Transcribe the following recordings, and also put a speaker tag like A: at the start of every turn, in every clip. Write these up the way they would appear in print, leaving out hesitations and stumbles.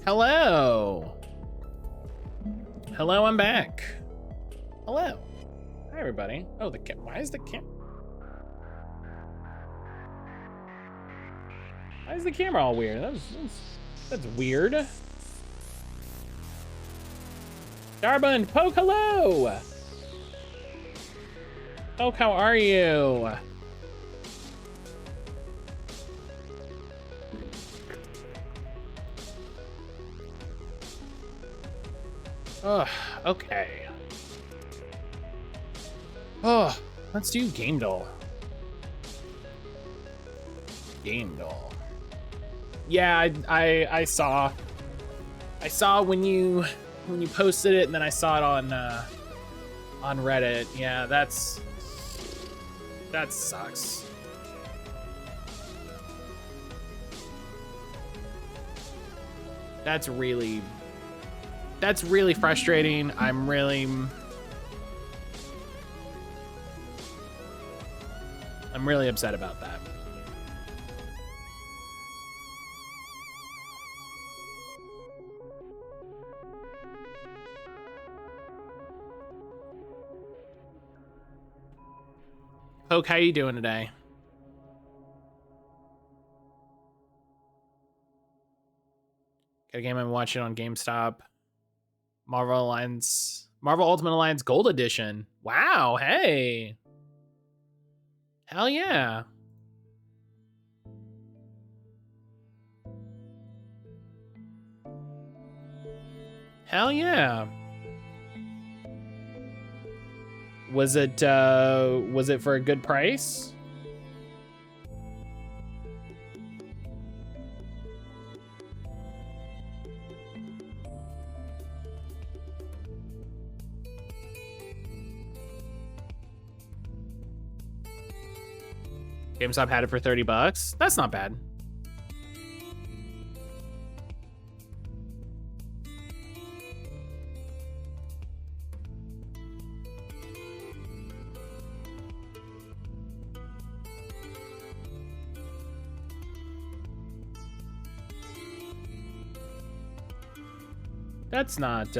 A: Hello. Hello, I'm back. Hello. Hi, everybody. Oh, why is the camera all weird? That's weird. Starbund, Poke, hello. Poke, how are you? Oh, okay. Oh, let's do Game Doll. Game Doll. Yeah, I saw when you posted it, and then I saw it on Reddit. Yeah, that sucks. That's really frustrating. I'm really upset about that. Poke, how you doing today? Got a game I'm watching on GameStop. Marvel Ultimate Alliance Gold Edition. Wow, hey. Hell yeah. Hell yeah. Was it for a good price? GameStop had it for $30. That's not bad. That's not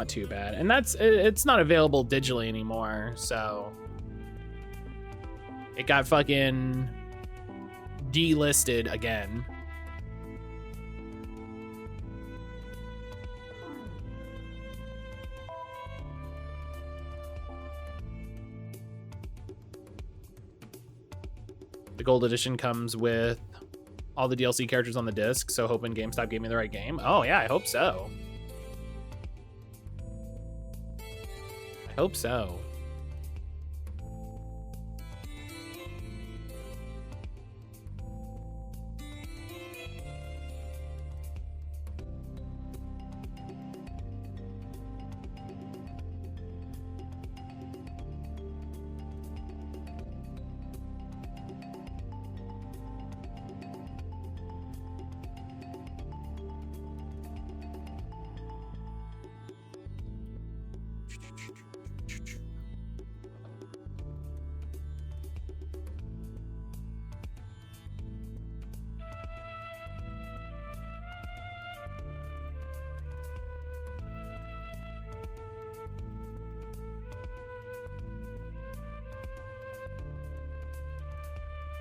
A: too bad. And it's not available digitally anymore, so it got fucking delisted again. The gold edition comes with all the DLC characters on the disc, so hoping GameStop gave me the right game. Oh yeah, I hope so. I hope so.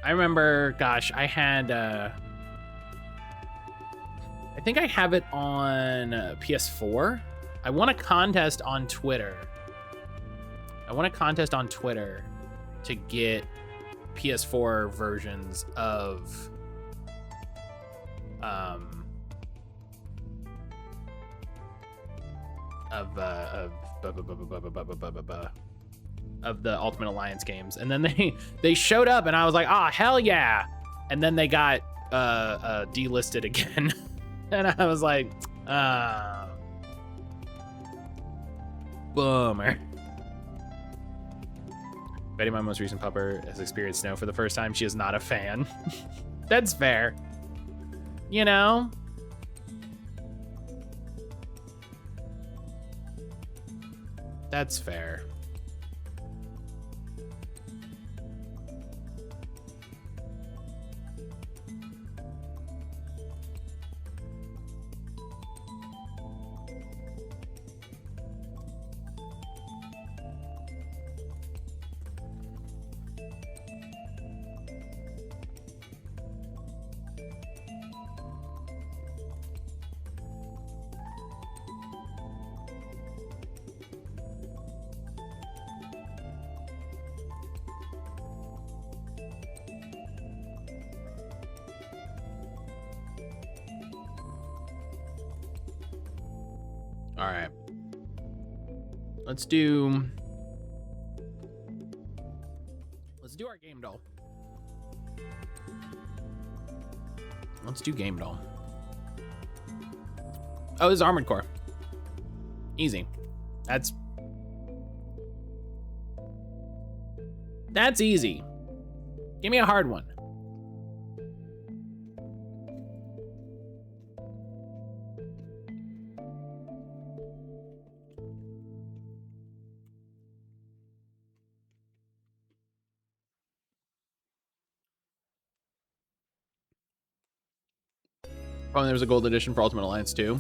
A: I remember, gosh, I had, I think I have it on PS4. I won a contest on Twitter. To get PS4 versions of the Ultimate Alliance games, and then they showed up, and I was like, ah, hell yeah, and then they got delisted again, and I was like, bummer. Betty, my most recent pupper, has experienced snow for the first time. She is not a fan. That's fair. You know? That's fair. All right. Let's do our game doll. Let's do game doll. Oh, this is Armored Core. Easy. That's easy. Give me a hard one. Oh, and there was a gold edition for Ultimate Alliance too.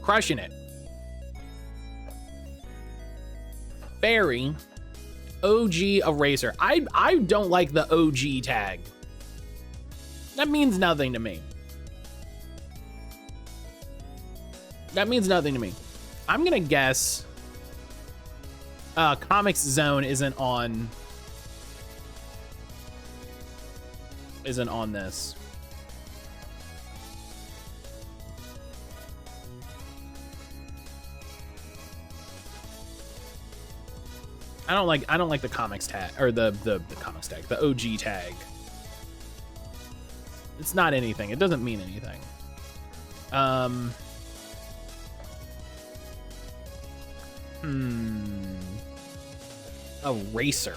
A: Crushing it. Fairy. OG Eraser. I don't like the OG tag. That means nothing to me. That means nothing to me. I'm gonna guess Comics Zone isn't on this. I don't like the comics tag or the comics tag, the OG tag. It's not anything. It doesn't mean anything. Eraser.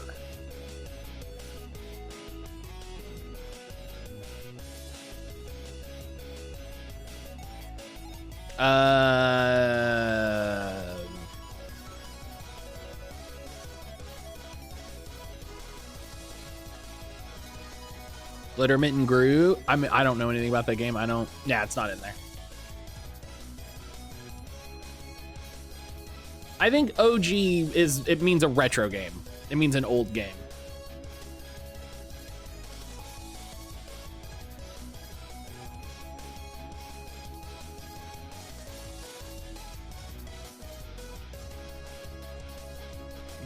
A: Glittermint and Gru. I mean, I don't know anything about that game. Yeah, it's not in there. I think OG it means a retro game. It means an old game.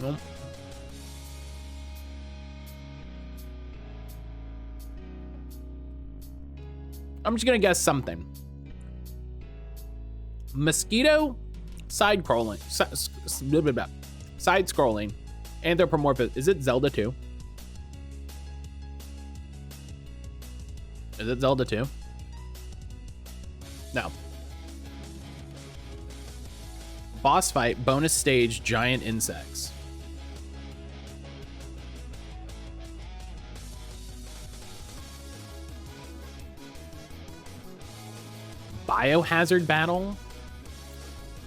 A: Nope. I'm just gonna guess something. Mosquito, side scrolling, anthropomorphic. Is it Zelda 2? Is it Zelda 2? No. Boss fight, bonus stage, giant insects. Biohazard battle.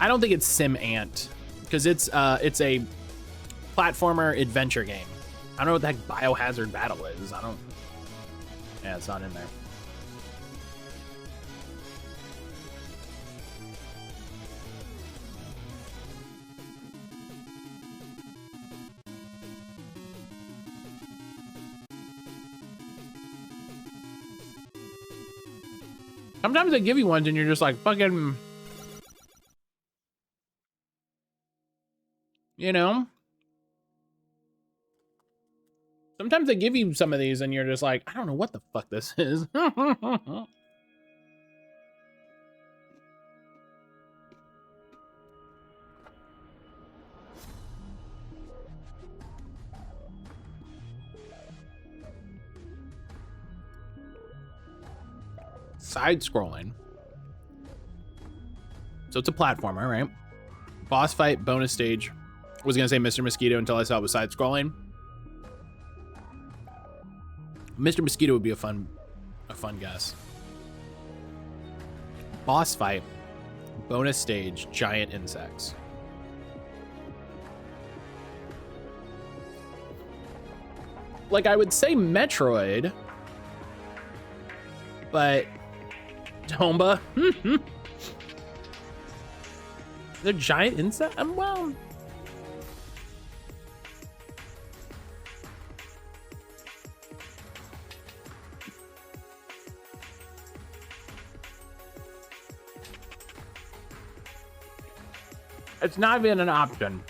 A: I don't think it's Sim Ant because it's a platformer adventure game. I don't know what the heck Biohazard battle is. Yeah, it's not in there. Sometimes they give you ones and you're just like, fucking, you know? Sometimes they give you some of these and you're just like, I don't know what the fuck this is. Side scrolling. So it's a platformer, right? Boss fight, bonus stage. I was gonna say Mr. Mosquito until I saw it was side scrolling. Mr. Mosquito would be a fun guess. Boss fight, bonus stage, giant insects. Like I would say Metroid, but Tomba. The giant insect? Well, It's not even an option.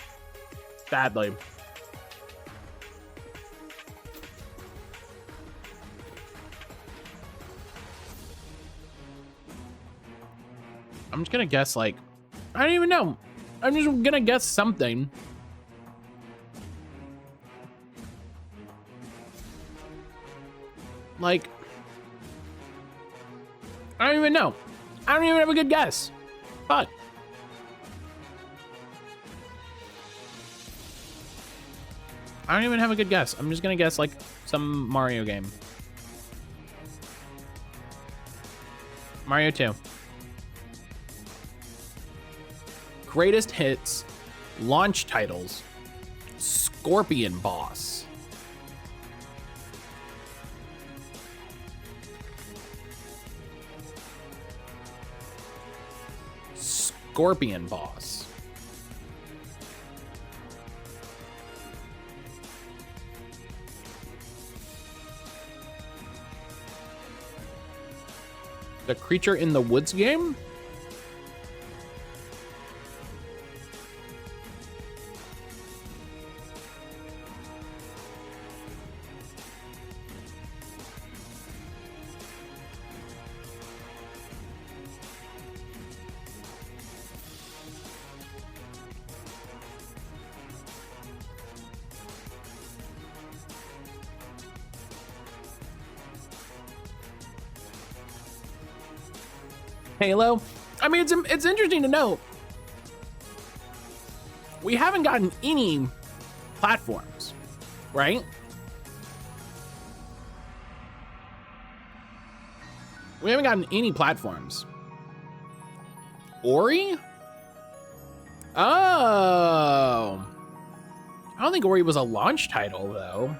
A: Sadly. I'm just gonna guess, like, I don't even know. I'm just gonna guess something. Like, I don't even know. I don't even have a good guess. Fuck. I don't even have a good guess. I'm just gonna guess, like, some Mario game. Mario 2. Greatest hits, launch titles, Scorpion Boss. Scorpion Boss. The Creature in the Woods game? Halo. I mean, it's interesting to note we haven't gotten any platforms, right? We haven't gotten any platforms. Ori? Oh. I don't think Ori was a launch title, though.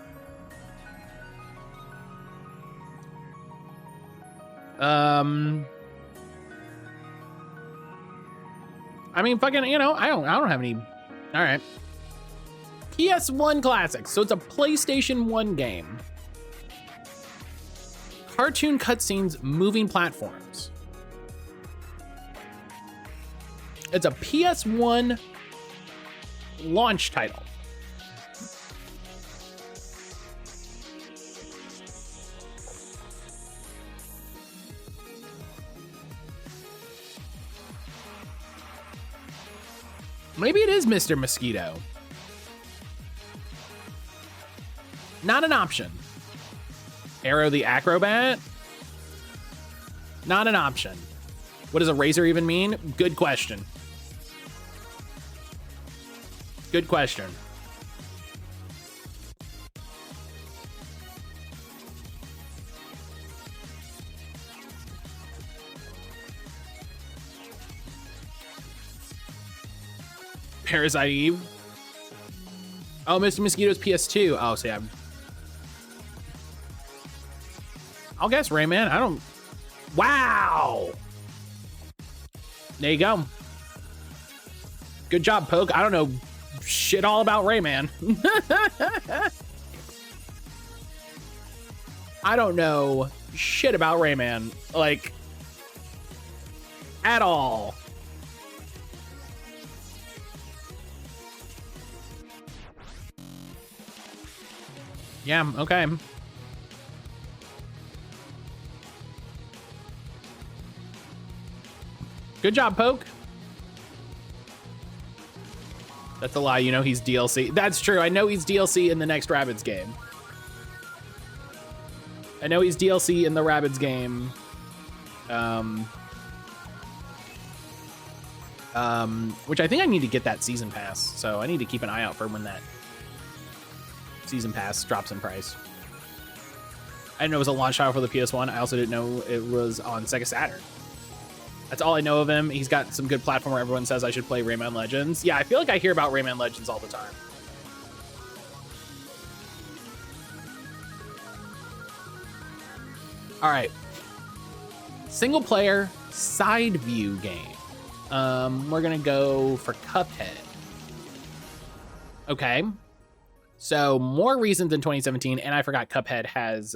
A: I mean, fucking, you know, I don't have any. All right. PS1 Classics. So it's a PlayStation 1 game. Cartoon cutscenes, moving platforms. It's a PS1 launch title. Maybe it is Mr. Mosquito. Not an option. Arrow the Acrobat? Not an option. What does a razor even mean? Good question. Good question. Parasite Eve. Oh, Mr. Mosquito's PS2. Oh, so yeah. I'll guess Rayman. I don't. Wow. There you go. Good job, Poke. I don't know shit all about Rayman. I don't know shit about Rayman. Like, at all. Yeah, okay. Good job, Poke. That's a lie. You know he's DLC. That's true. I know he's DLC in the next Rabbids game. I know he's DLC in the Rabbids game. Which I think I need to get that season pass. So I need to keep an eye out for when that season pass drops in price. I didn't know it was a launch title for the PS1. I also didn't know it was on Sega Saturn. That's all I know of him. He's got some good platform where everyone says I should play Rayman Legends. Yeah, I feel like I hear about Rayman Legends all the time. All right. Single player side view game. We're gonna go for Cuphead. Okay. So more reasons than 2017, and I forgot Cuphead has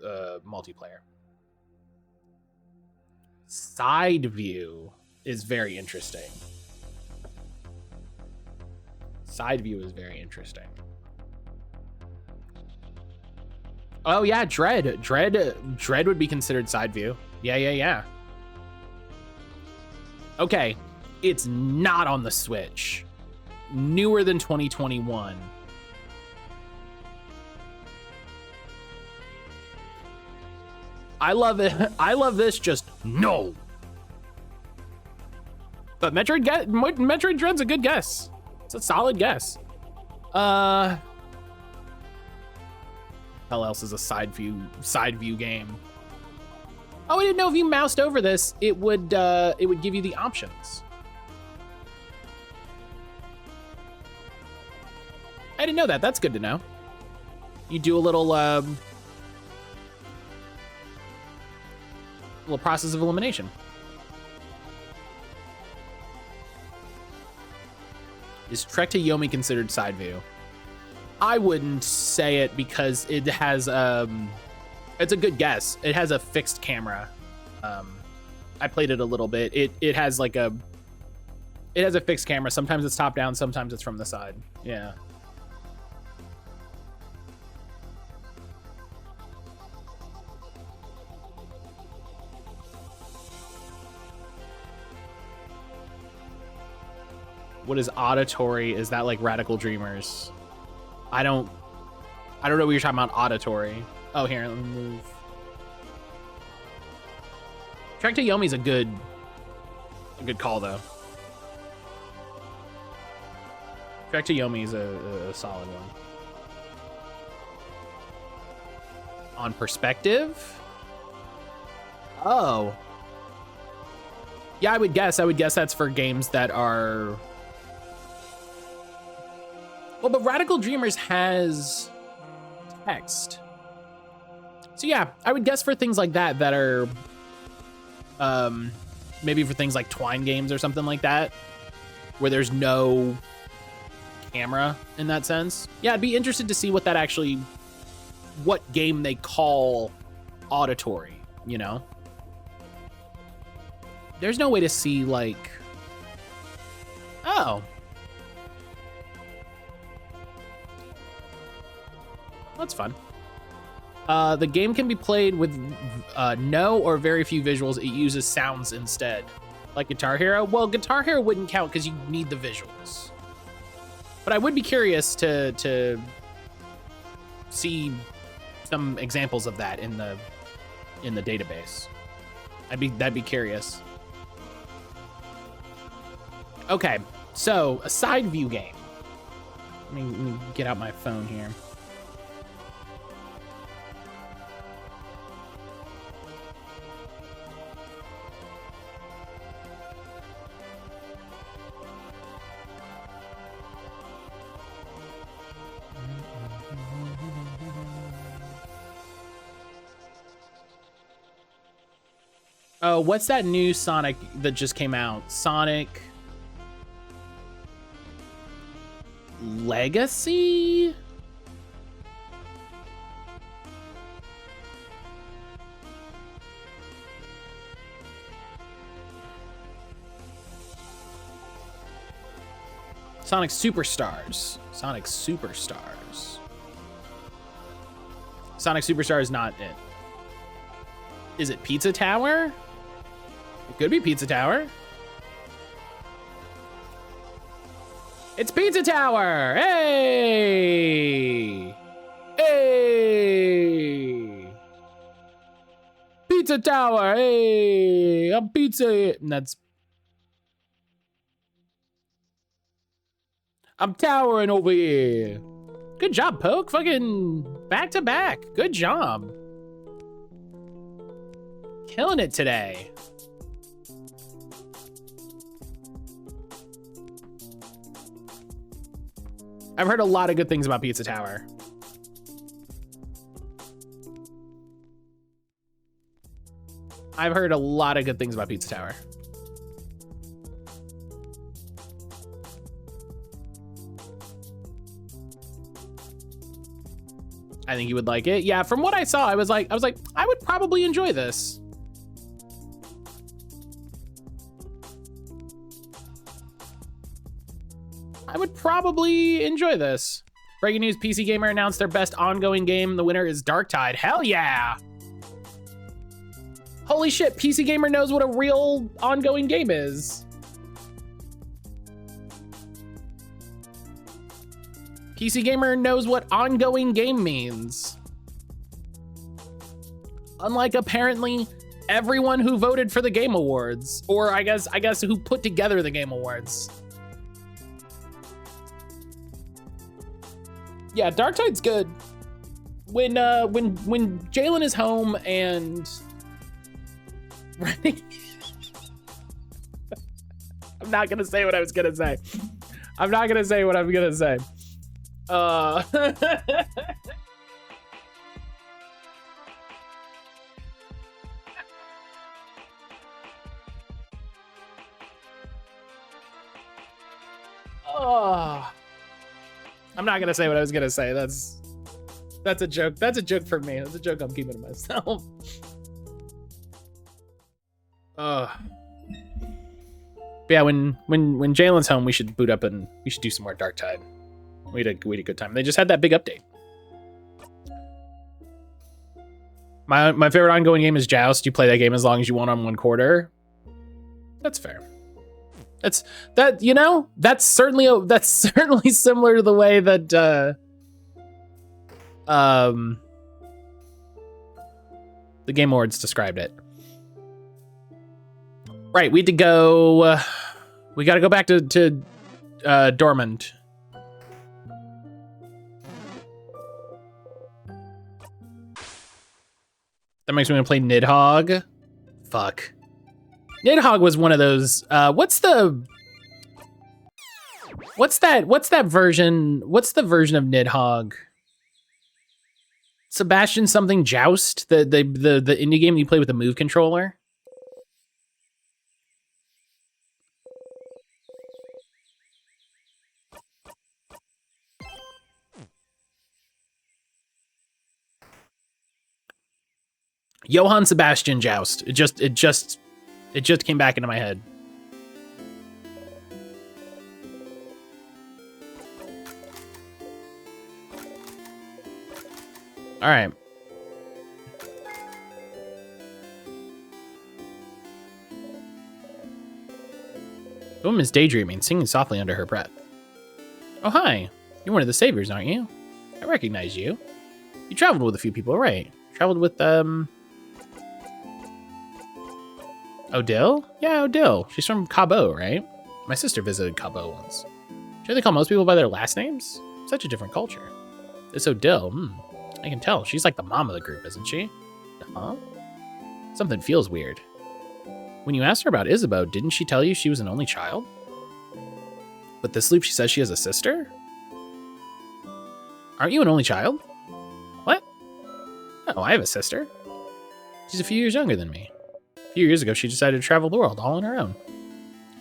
A: multiplayer. Side view is very interesting. Side view is very interesting. Oh yeah, Dread would be considered side view. Yeah. Okay, it's not on the Switch. Newer than 2021. I love it. I love this. Just no. But Metroid Dread's a good guess. It's a solid guess. Hell else is a side view game. Oh, I didn't know if you moused over this, it would give you the options. I didn't know that. That's good to know. You do a little process of elimination. Is Trek to Yomi considered side view? I wouldn't say it because it has it's a good guess. It has a fixed camera. I played it a little bit. It has like it has a fixed camera. Sometimes it's top down, sometimes it's from the side. Yeah. What is auditory? Is that like Radical Dreamers? I don't know what you're talking about. Auditory. Oh, here, let me move. Trek to Yomi's a good call though. Trek to Yomi's a solid one. On perspective? Oh. Yeah, I would guess that's for games that are... Well, but Radical Dreamers has text. So yeah, I would guess for things like that that are maybe for things like Twine games or something like that, where there's no camera in that sense. Yeah, I'd be interested to see what game they call auditory, you know? There's no way to see like, oh. That's fun. The game can be played with no or very few visuals. It uses sounds instead. Like Guitar Hero? Well, Guitar Hero wouldn't count because you need the visuals. But I would be curious to see some examples of that in the database. That'd be curious. Okay, so a side view game. Let me get out my phone here. Oh, what's that new Sonic that just came out? Sonic Legacy? Sonic Superstars. Sonic Superstars. Sonic Superstar is not it. Is it Pizza Tower? It could be Pizza Tower. It's Pizza Tower! Hey! Hey! Pizza Tower! Hey! I'm pizza. I'm towering over here. Good job, Poke. Fucking back to back. Good job. Killing it today. I've heard a lot of good things about Pizza Tower. I've heard a lot of good things about Pizza Tower. I think you would like it. Yeah, from what I saw, I was like, I would probably enjoy this. I would would probably enjoy this. Breaking news, PC Gamer announced their best ongoing game. The winner is Darktide. Hell yeah. Holy shit, PC Gamer knows what a real ongoing game is. PC Gamer knows what ongoing game means. Unlike apparently everyone who voted for the Game Awards, or I guess who put together the Game Awards. Yeah, Darktide's good. When Jalen is home and I'm not gonna say what I was gonna say. I'm not gonna say what I'm gonna say. I'm not gonna say what I was gonna say. That's a joke. That's a joke for me. That's a joke I'm keeping to myself. But yeah, when Jalen's home, we should boot up and we should do some more Darktide. We had a good time. They just had that big update. My favorite ongoing game is Joust. You play that game as long as you want on one quarter. That's fair. That's certainly similar to the way that the Game Awards described it. Right, we had to go. We got to go back to Dormund. That makes me want to play Nidhogg. Fuck. Nidhogg was one of those. What's that version? What's the version of Nidhogg? Sebastian something Joust, the indie game you play with the Move controller. Johann Sebastian Joust. It just came back into my head. All right. The woman's daydreaming, singing softly under her breath. Oh, hi. You're one of the saviors, aren't you? I recognize you. You traveled with a few people, right? Traveled with, Odile? Yeah, Odile. She's from Cabo, right? My sister visited Cabo once. Sure they call most people by their last names? Such a different culture. This Odile, I can tell. She's like the mom of the group, isn't she? Huh? Something feels weird. When you asked her about Isabeau, didn't she tell you she was an only child? But this loop, she says she has a sister? Aren't you an only child? What? No, I have a sister. She's a few years younger than me. A few years ago, she decided to travel the world all on her own.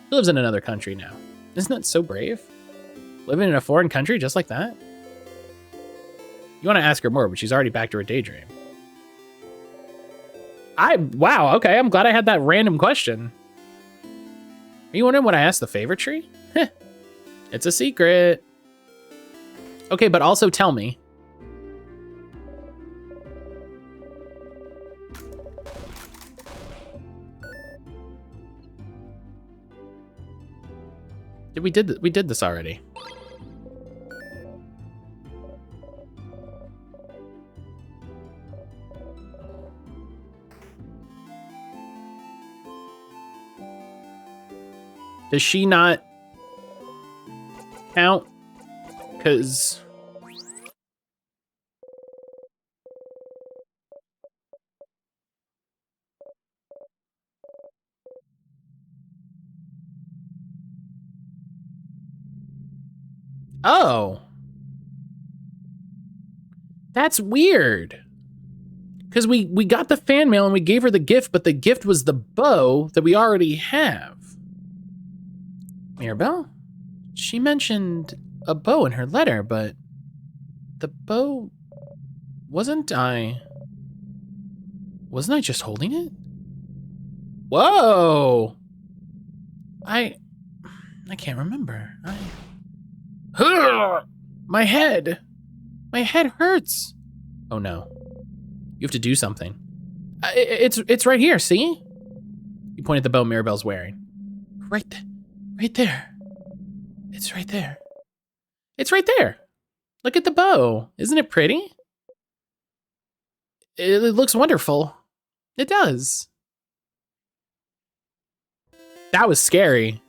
A: She lives in another country now. Isn't that so brave? Living in a foreign country just like that? You want to ask her more, but she's already back to her daydream. Wow, okay, I'm glad I had that random question. Are you wondering what I asked the favorite tree? Heh, it's a secret. Okay, but also tell me. We did this already. Does she not count? Because oh, that's weird. Because we got the fan mail and we gave her the gift, but the gift was the bow that we already have. Mirabelle? She mentioned a bow in her letter, but the bow... Wasn't I just holding it? Whoa! I can't remember. My head! My head hurts! Oh no. You have to do something. It's right here, see? You point at the bow Mirabelle's wearing. Right there. It's right there. It's right there. Look at the bow. Isn't it pretty? It looks wonderful. It does. That was scary.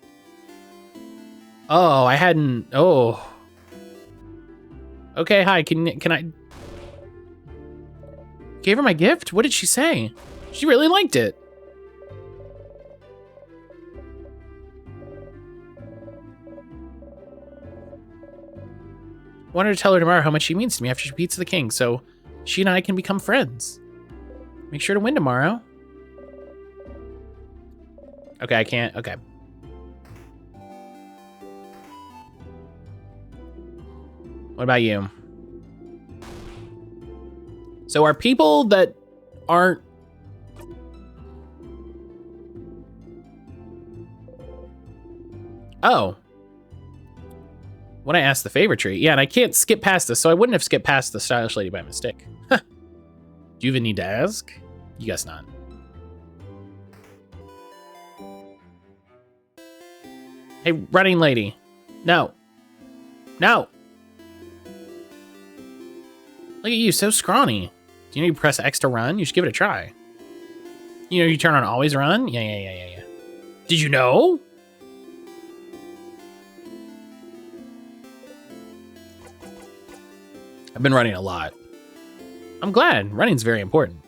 A: Oh, I hadn't. Oh. Okay, hi. Can I? Gave her my gift? What did she say? She really liked it. Wanted to tell her tomorrow how much she means to me after she beats the king, so she and I can become friends. Make sure to win tomorrow. Okay, I can't. Okay. What about you? So are people that aren't... Oh. When I asked the favor tree. Yeah, and I can't skip past this, so I wouldn't have skipped past the stylish lady by mistake. Do you even need to ask? You guess not. Hey, running lady. No. No. Look at you, so scrawny. Do you know you press X to run? You should give it a try. You know you turn on always run? Yeah. Did you know? I've been running a lot. I'm glad. Running's very important.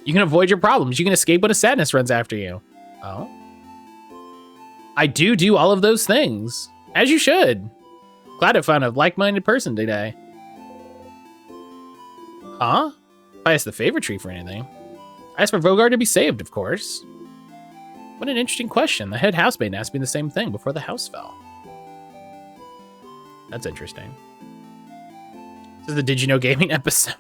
A: You can avoid your problems. You can escape when a sadness runs after you. Oh? I do all of those things. As you should. Glad I found a like-minded person today. Huh? If I asked the favor tree for anything. I asked for Vogard to be saved, of course. What an interesting question. The head housemaid asked me the same thing before the house fell. That's interesting. This is the Did You Know Gaming episode.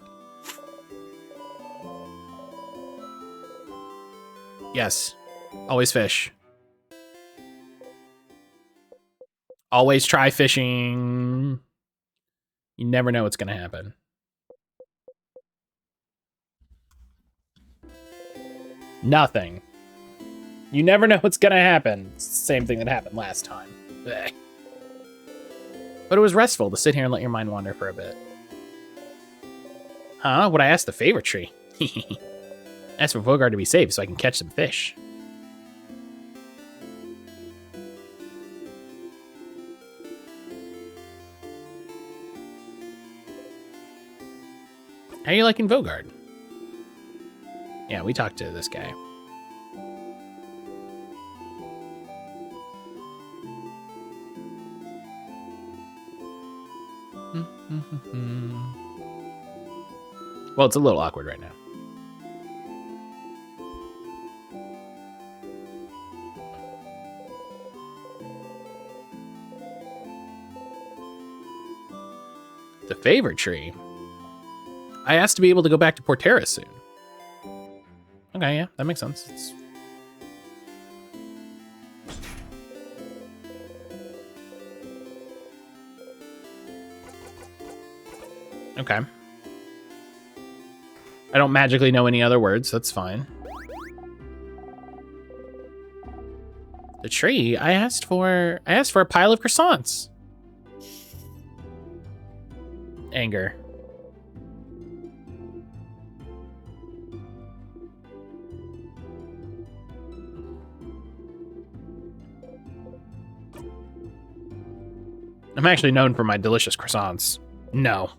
A: Yes. Always fish. Always try fishing. You never know what's going to happen. Nothing. You never know what's going to happen. It's the same thing that happened last time. Blech. But it was restful to sit here and let your mind wander for a bit. Huh? Would I ask the favor tree? Ask for Vogard to be saved so I can catch some fish. How are you liking Vogard? Yeah, we talked to this guy. Well, it's a little awkward right now. The favor tree? I asked to be able to go back to Portera soon. Okay, yeah, that makes sense. Okay. I don't magically know any other words, that's fine. The tree? I asked for a pile of croissants. Anger. I'm actually known for my delicious croissants. No.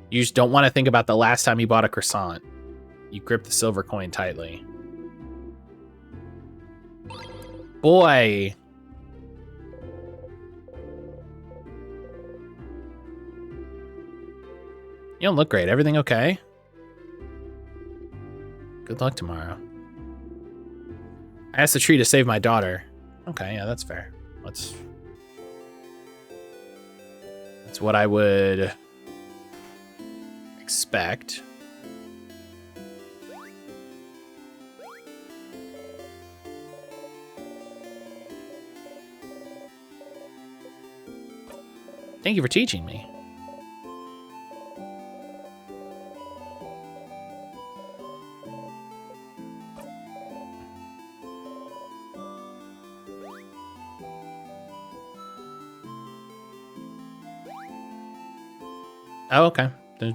A: You just don't want to think about the last time you bought a croissant. You grip the silver coin tightly. Boy. You don't look great. Everything okay? Good luck tomorrow. I asked the tree to save my daughter. Okay, yeah, that's fair. That's what I would expect. Thank you for teaching me. Oh, okay. I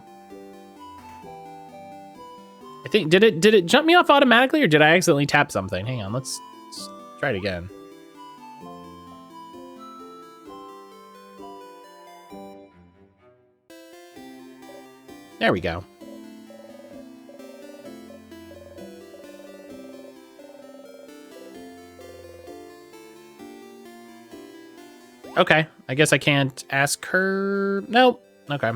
A: think did it jump me off automatically, or did I accidentally tap something? Hang on, let's try it again. There we go. Okay, I guess I can't ask her. Nope. Okay.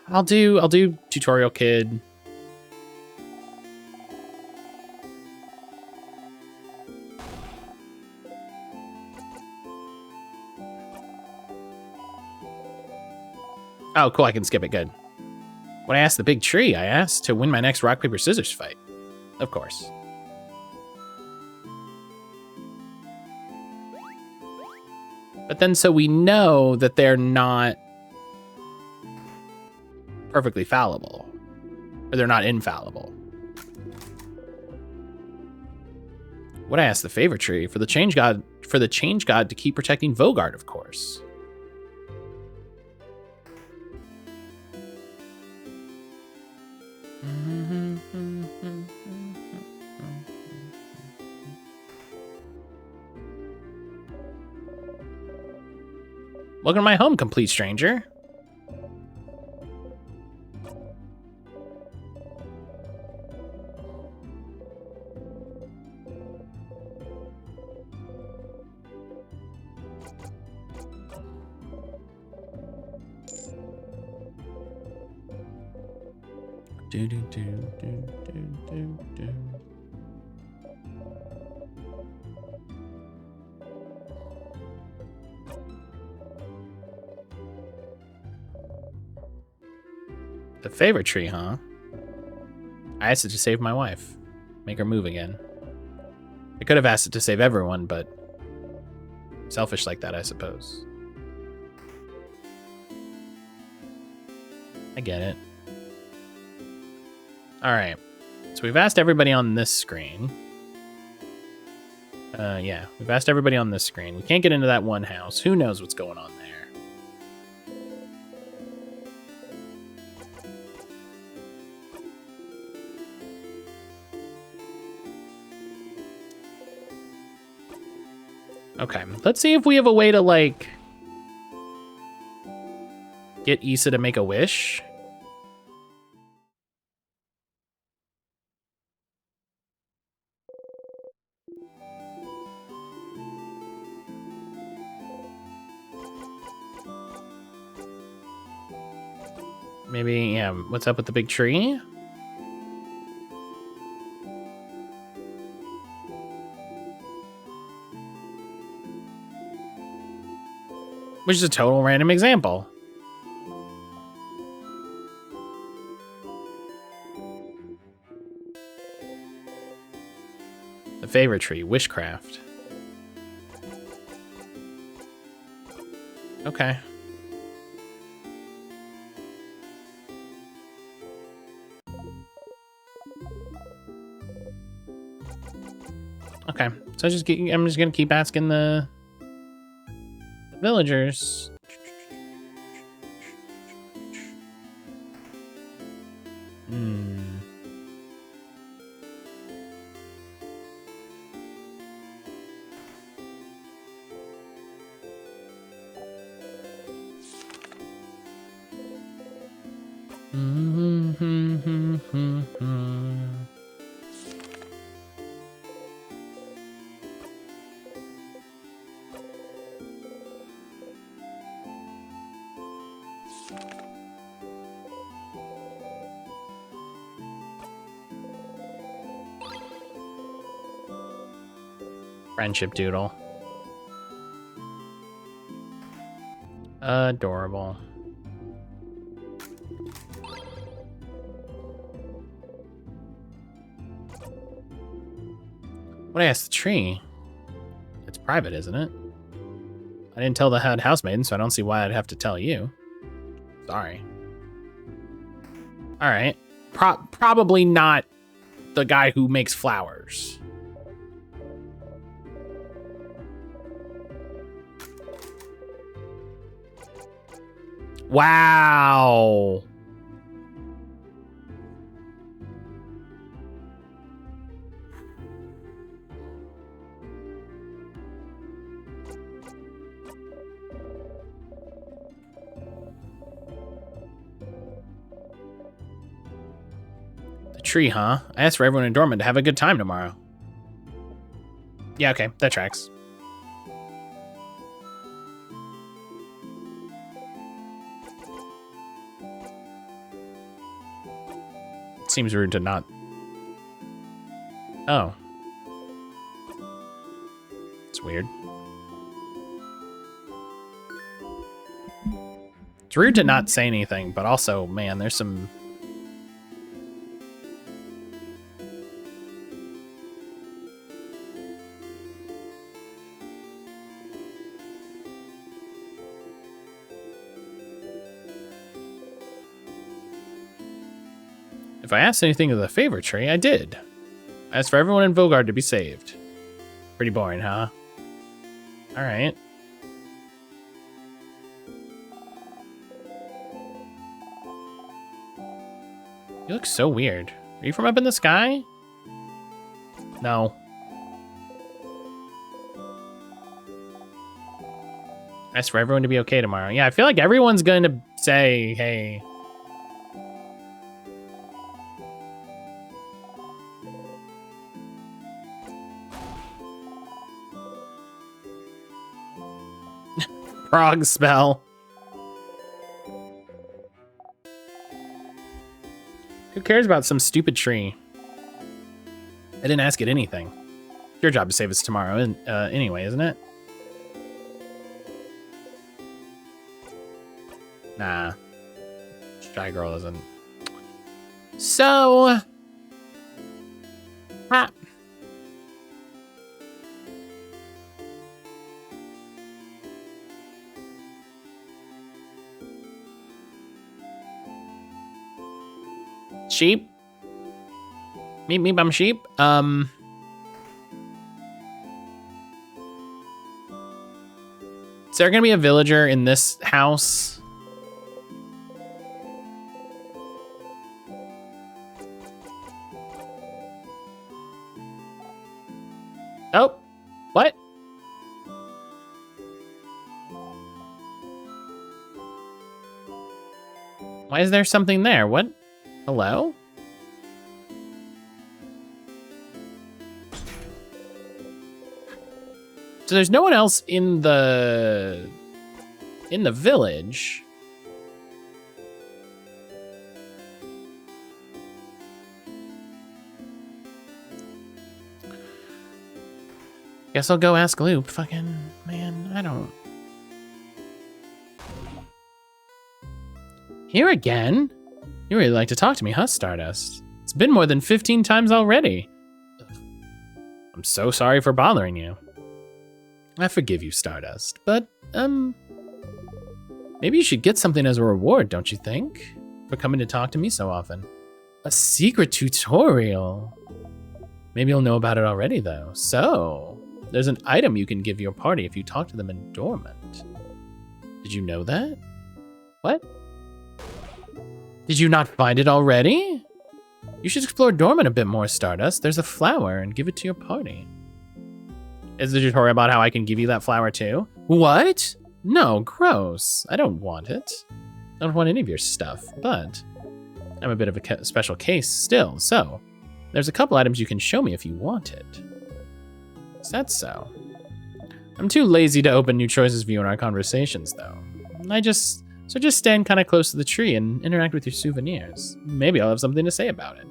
A: I'll do tutorial kid. Oh, cool, I can skip it, good. When I asked the big tree, I asked to win my next rock, paper, scissors fight. Of course. But then so we know that they're not perfectly fallible. Or they're not infallible. What I asked the favor tree for the change god to keep protecting Vogard, of course. Welcome to my home, complete stranger. Do, do, do, do, do, do, do. The favorite tree, huh? I asked it to save my wife. Make her move again. I could have asked it to save everyone, but selfish like that, I suppose. I get it. All right. So we've asked everybody on this screen. Yeah, we've asked everybody on this screen. We can't get into that one house. Who knows what's going on there? Okay, let's see if we have a way to, like, get Issa to make a wish. Maybe, yeah, what's up with the big tree? Which is a total random example. The favorite tree, wishcraft. Okay. Okay, so I'm just gonna keep asking the villagers. Friendship doodle. Adorable. What I asked the tree? It's private, isn't it? I didn't tell the head housemaiden, so I don't see why I'd have to tell you. Sorry. All right. Probably not the guy who makes flowers. Wow. Tree, huh? I asked for everyone in Dortmund to have a good time tomorrow. Yeah, okay, that tracks. Seems rude to not... Oh. It's weird. It's rude to not say anything, but also, man, there's some... If I asked anything of the favor tree, I did. I asked for everyone in Vogard to be saved. Pretty boring, huh? Alright. You look so weird. Are you from up in the sky? No. I asked for everyone to be okay tomorrow. Yeah, I feel like everyone's going to say, hey... Frog spell. Who cares about some stupid tree? I didn't ask it anything. Your job to save us tomorrow, anyway, isn't it? Nah. Shy Girl isn't. So... Ah. Sheep? Meep, I'm sheep. Is there gonna be a villager in this house? Oh, what? Why is there something there? What? Hello? So there's no one else in the village. Guess I'll go ask Loop. Fucking man, I don't. Here again? You really like to talk to me, huh, Stardust? It's been more than 15 times already. I'm so sorry for bothering you. I forgive you, Stardust, but, maybe you should get something as a reward, don't you think? For coming to talk to me so often. A secret tutorial. Maybe you'll know about it already, though. So, there's an item you can give your party if you talk to them in Dormant. Did you know that? What? Did you not find it already? You should explore Dormant a bit more, Stardust. There's a flower, and give it to your party. Is the tutorial about how I can give you that flower too? What? No, gross. I don't want it. I don't want any of your stuff, but I'm a bit of a special case still, so there's a couple items you can show me if you want it. Is that so? I'm too lazy to open new choices for you in our conversations, though. So just stand kind of close to the tree and interact with your souvenirs. Maybe I'll have something to say about it.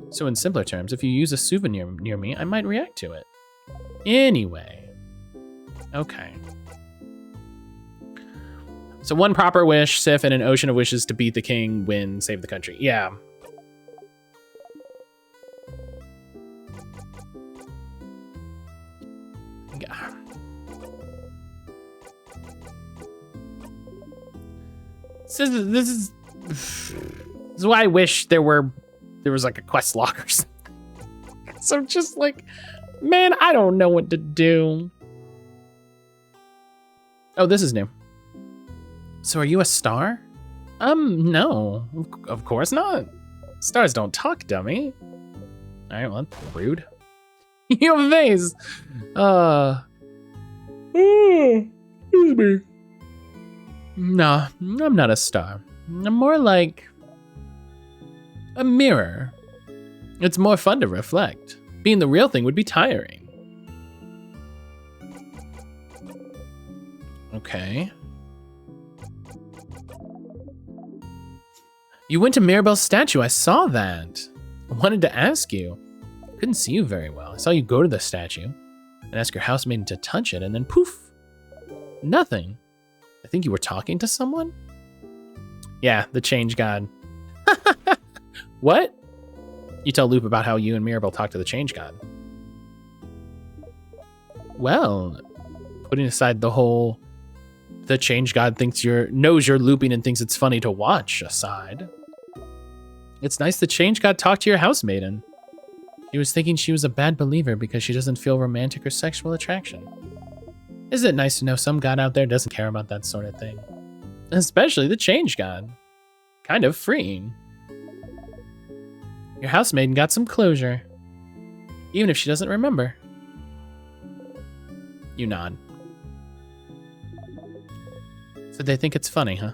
A: So in simpler terms, if you use a souvenir near me, I might react to it. Anyway. Okay. So one proper wish, Sif, and an ocean of wishes to beat the king, win, save the country. Yeah. This is why I wish there was like a quest log or something. So just like, man, I don't know what to do. Oh, this is new. So are you a star? No, of course not. Stars don't talk, dummy. All right, well, that's rude. You have a face. Excuse me. No, I'm not a star. I'm more like a mirror. It's more fun to reflect. Being the real thing would be tiring. Okay. You went to Mirabelle's statue, I saw that. I wanted to ask you. I couldn't see you very well. I saw you go to the statue and ask your housemaiden to touch it, and then poof, nothing. I think you were talking to someone? Yeah, the change god. What? You tell Loop about how you and Mirabelle talked to the change god. Well, putting aside the change god knows you're looping and thinks it's funny to watch aside. It's nice the change god talked to your housemaiden. She was thinking she was a bad believer because she doesn't feel romantic or sexual attraction. Isn't it nice to know some god out there doesn't care about that sort of thing? Especially the change god. Kind of freeing. Your housemaiden got some closure. Even if she doesn't remember. You nod. So they think it's funny, huh?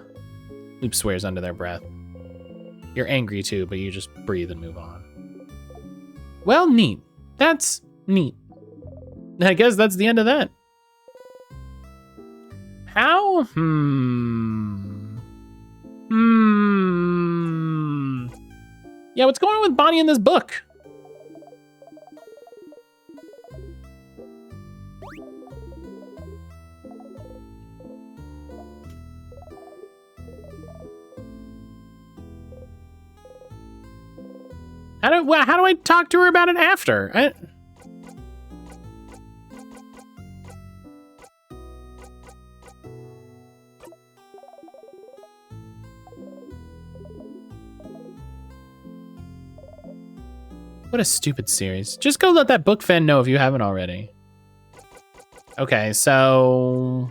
A: Loop swears under their breath. You're angry too, but you just breathe and move on. Well, neat. That's neat. I guess that's the end of that. How? Yeah, what's going on with Bonnie in this book? How do I talk to her about it after? What a stupid series. Just go let that book fan know if you haven't already. Okay, so...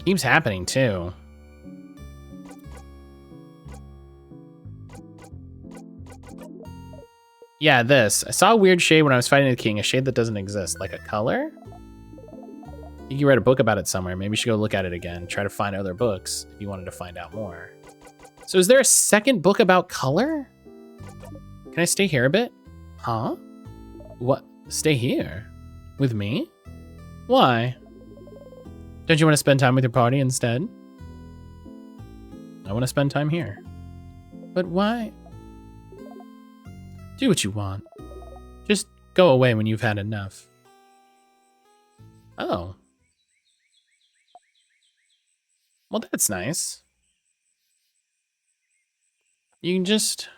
A: keeps happening too. Yeah, this. I saw a weird shade when I was fighting the king, a shade that doesn't exist. Like a color? I think you read a book about it somewhere. Maybe you should go look at it again. Try to find other books if you wanted to find out more. So is there a second book about color? Can I stay here a bit? Huh? What? Stay here? With me? Why? Don't you want to spend time with your party instead? I want to spend time here. But why? Do what you want. Just go away when you've had enough. Oh. Well, that's nice. You can just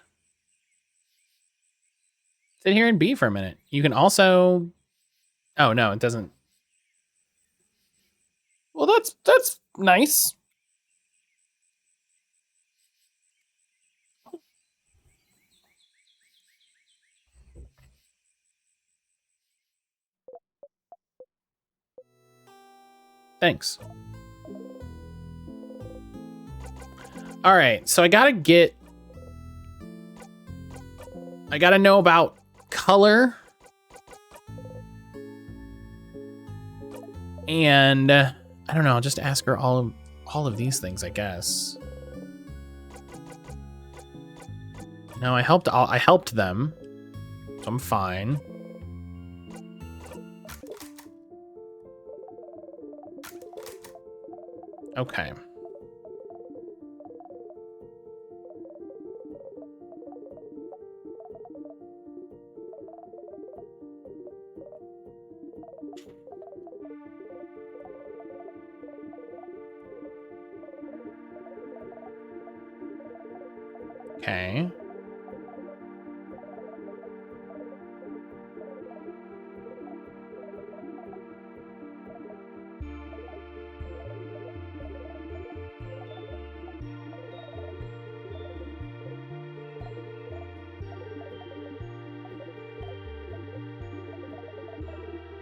A: sit here and be for a minute. You can also... oh, no, it doesn't. Well, that's nice. Thanks. All right, so I gotta know about color. And I don't know, I'll just ask her all of these things, I guess. No, I helped them. So I'm fine. Okay. Okay.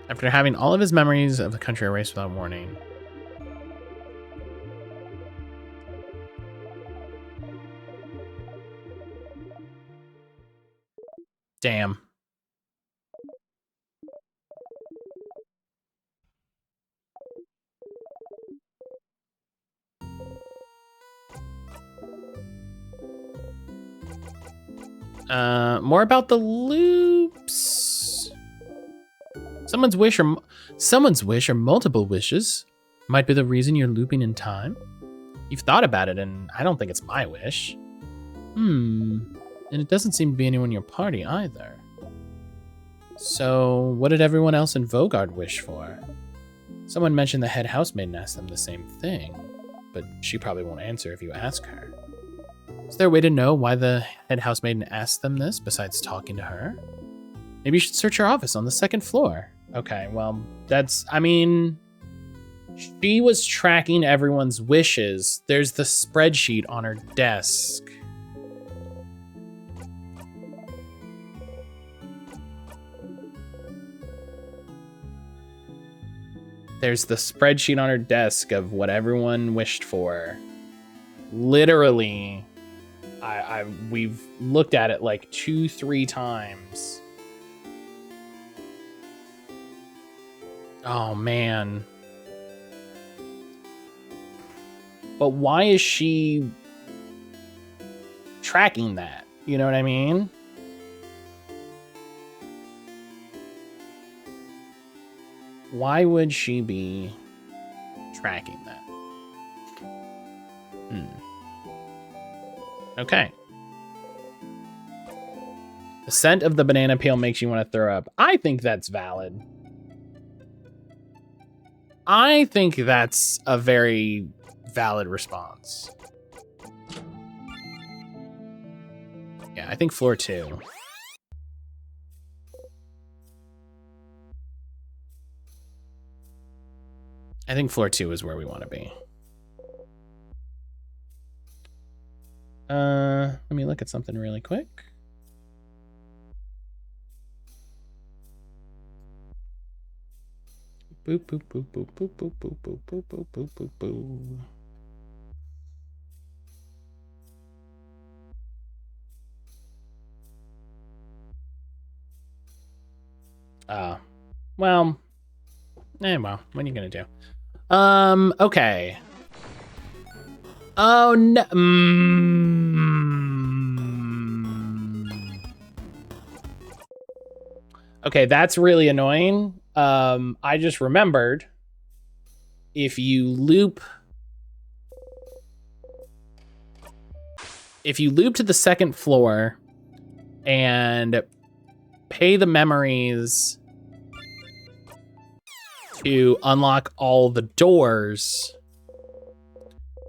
A: After having all of his memories of the country erased without warning. Damn. More about the loops. Someone's wish or multiple wishes might be the reason you're looping in time. You've thought about it, and I don't think it's my wish. And it doesn't seem to be anyone in your party either. So, what did everyone else in Vogard wish for? Someone mentioned the head housemaid asked them the same thing, but she probably won't answer if you ask her. Is there a way to know why the head housemaid asked them this besides talking to her? Maybe you should search her office on the second floor. Okay, well, she was tracking everyone's wishes. There's the spreadsheet on her desk. There's the spreadsheet on her desk of what everyone wished for. Literally, we've looked at it like 2-3 times. Oh, man. But why is she tracking that? You know what I mean? Why would she be tracking that? Okay. The scent of the banana peel makes you want to throw up. I think that's valid. I think that's a very valid response. Yeah, I think floor 2. I think floor 2 is where we want to be. Let me look at something really quick. Boop, boop, boop, boop, boop, boop, boop, boop, boop, boop, boop, boop, boop. Well, well, what are you gonna do? Okay. Oh, no. Okay, that's really annoying. I just remembered if you loop to the second floor and pay the memories to unlock all the doors,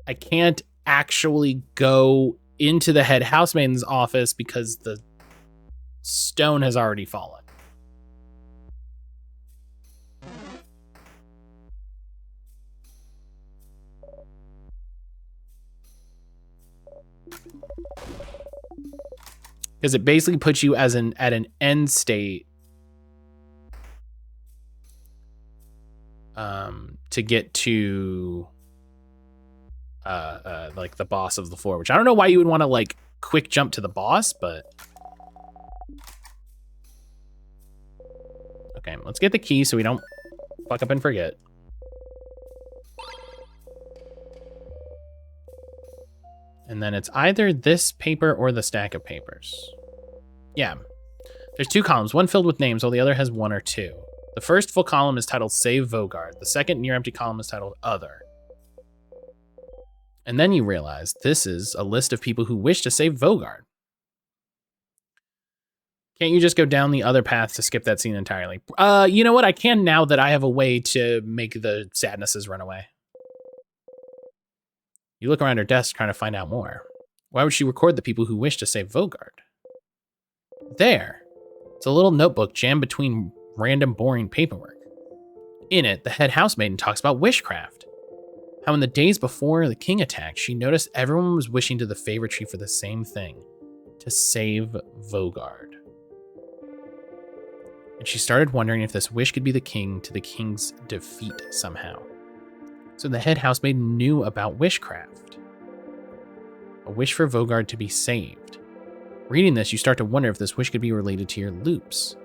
A: I can't actually go into the head housemaiden's office because the stone has already fallen. Because it basically puts you at an end state to get to like the boss of the floor, which I don't know why you would want to like quick jump to the boss, but okay, let's get the key so we don't fuck up and forget. And then it's either this paper or the stack of papers. Yeah. There's 2 columns, one filled with names while the other has 1 or 2. The first full column is titled Save Vogard. The second near empty column is titled Other. And then you realize this is a list of people who wish to save Vogard. Can't you just go down the other path to skip that scene entirely? You know what? I can now that I have a way to make the sadnesses run away. You look around her desk trying to find out more. Why would she record the people who wish to save Vogard? There. It's a little notebook jammed between random boring paperwork. In it, the head housemaiden talks about wishcraft. How in the days before the king attacked, she noticed everyone was wishing to the favor tree for the same thing, to save Vogard. And she started wondering if this wish could be the king to the king's defeat somehow. So the head housemaiden knew about wishcraft. A wish for Vogard to be saved. Reading this, you start to wonder if this wish could be related to your loops.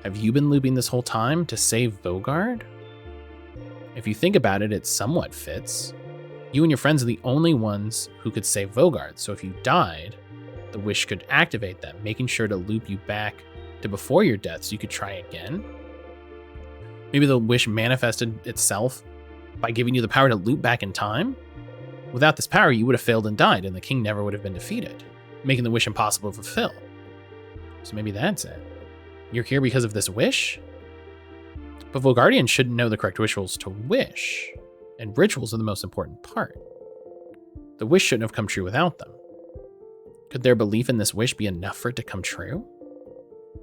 A: Have you been looping this whole time to save Vogard? If you think about it, it somewhat fits. You and your friends are the only ones who could save Vogard, so if you died, the wish could activate them, making sure to loop you back to before your death so you could try again. Maybe the wish manifested itself by giving you the power to loop back in time? Without this power, you would have failed and died, and the king never would have been defeated, making the wish impossible to fulfill. So maybe that's it. You're here because of this wish? But Vogardians shouldn't know the correct rituals to wish, and rituals are the most important part. The wish shouldn't have come true without them. Could their belief in this wish be enough for it to come true?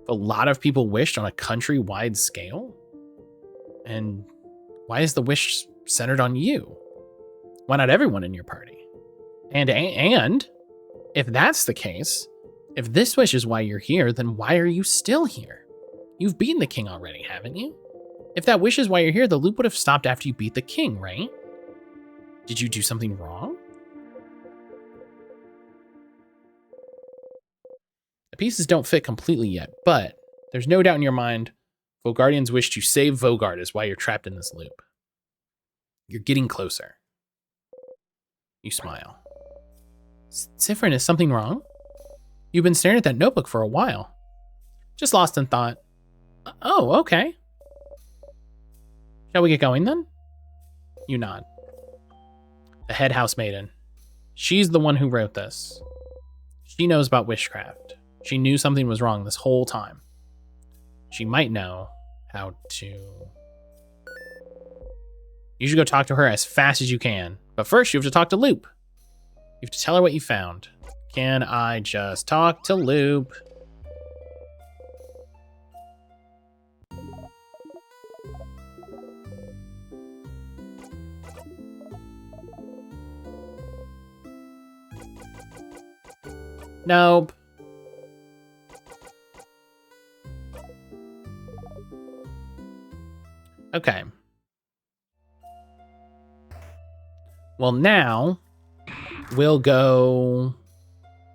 A: A lot of people wished on a country-wide scale? And why is the wish centered on you? Why not everyone in your party? And if that's the case, if this wish is why you're here, then why are you still here? You've beaten the king already, haven't you? If that wish is why you're here, the loop would have stopped after you beat the king, right? Did you do something wrong? The pieces don't fit completely yet, but there's no doubt in your mind, Vogardians wish to save Vogard is why you're trapped in this loop. You're getting closer. You smile. Sifrin, is something wrong? You've been staring at that notebook for a while. Just lost in thought. Oh, okay. Shall we get going then? You nod. The head housemaiden. She's the one who wrote this. She knows about witchcraft. She knew something was wrong this whole time. She might know how to... You should go talk to her as fast as you can. But first, you have to talk to Loop. You have to tell her what you found. Can I just talk to Loop? Nope. Okay. Well, now we'll go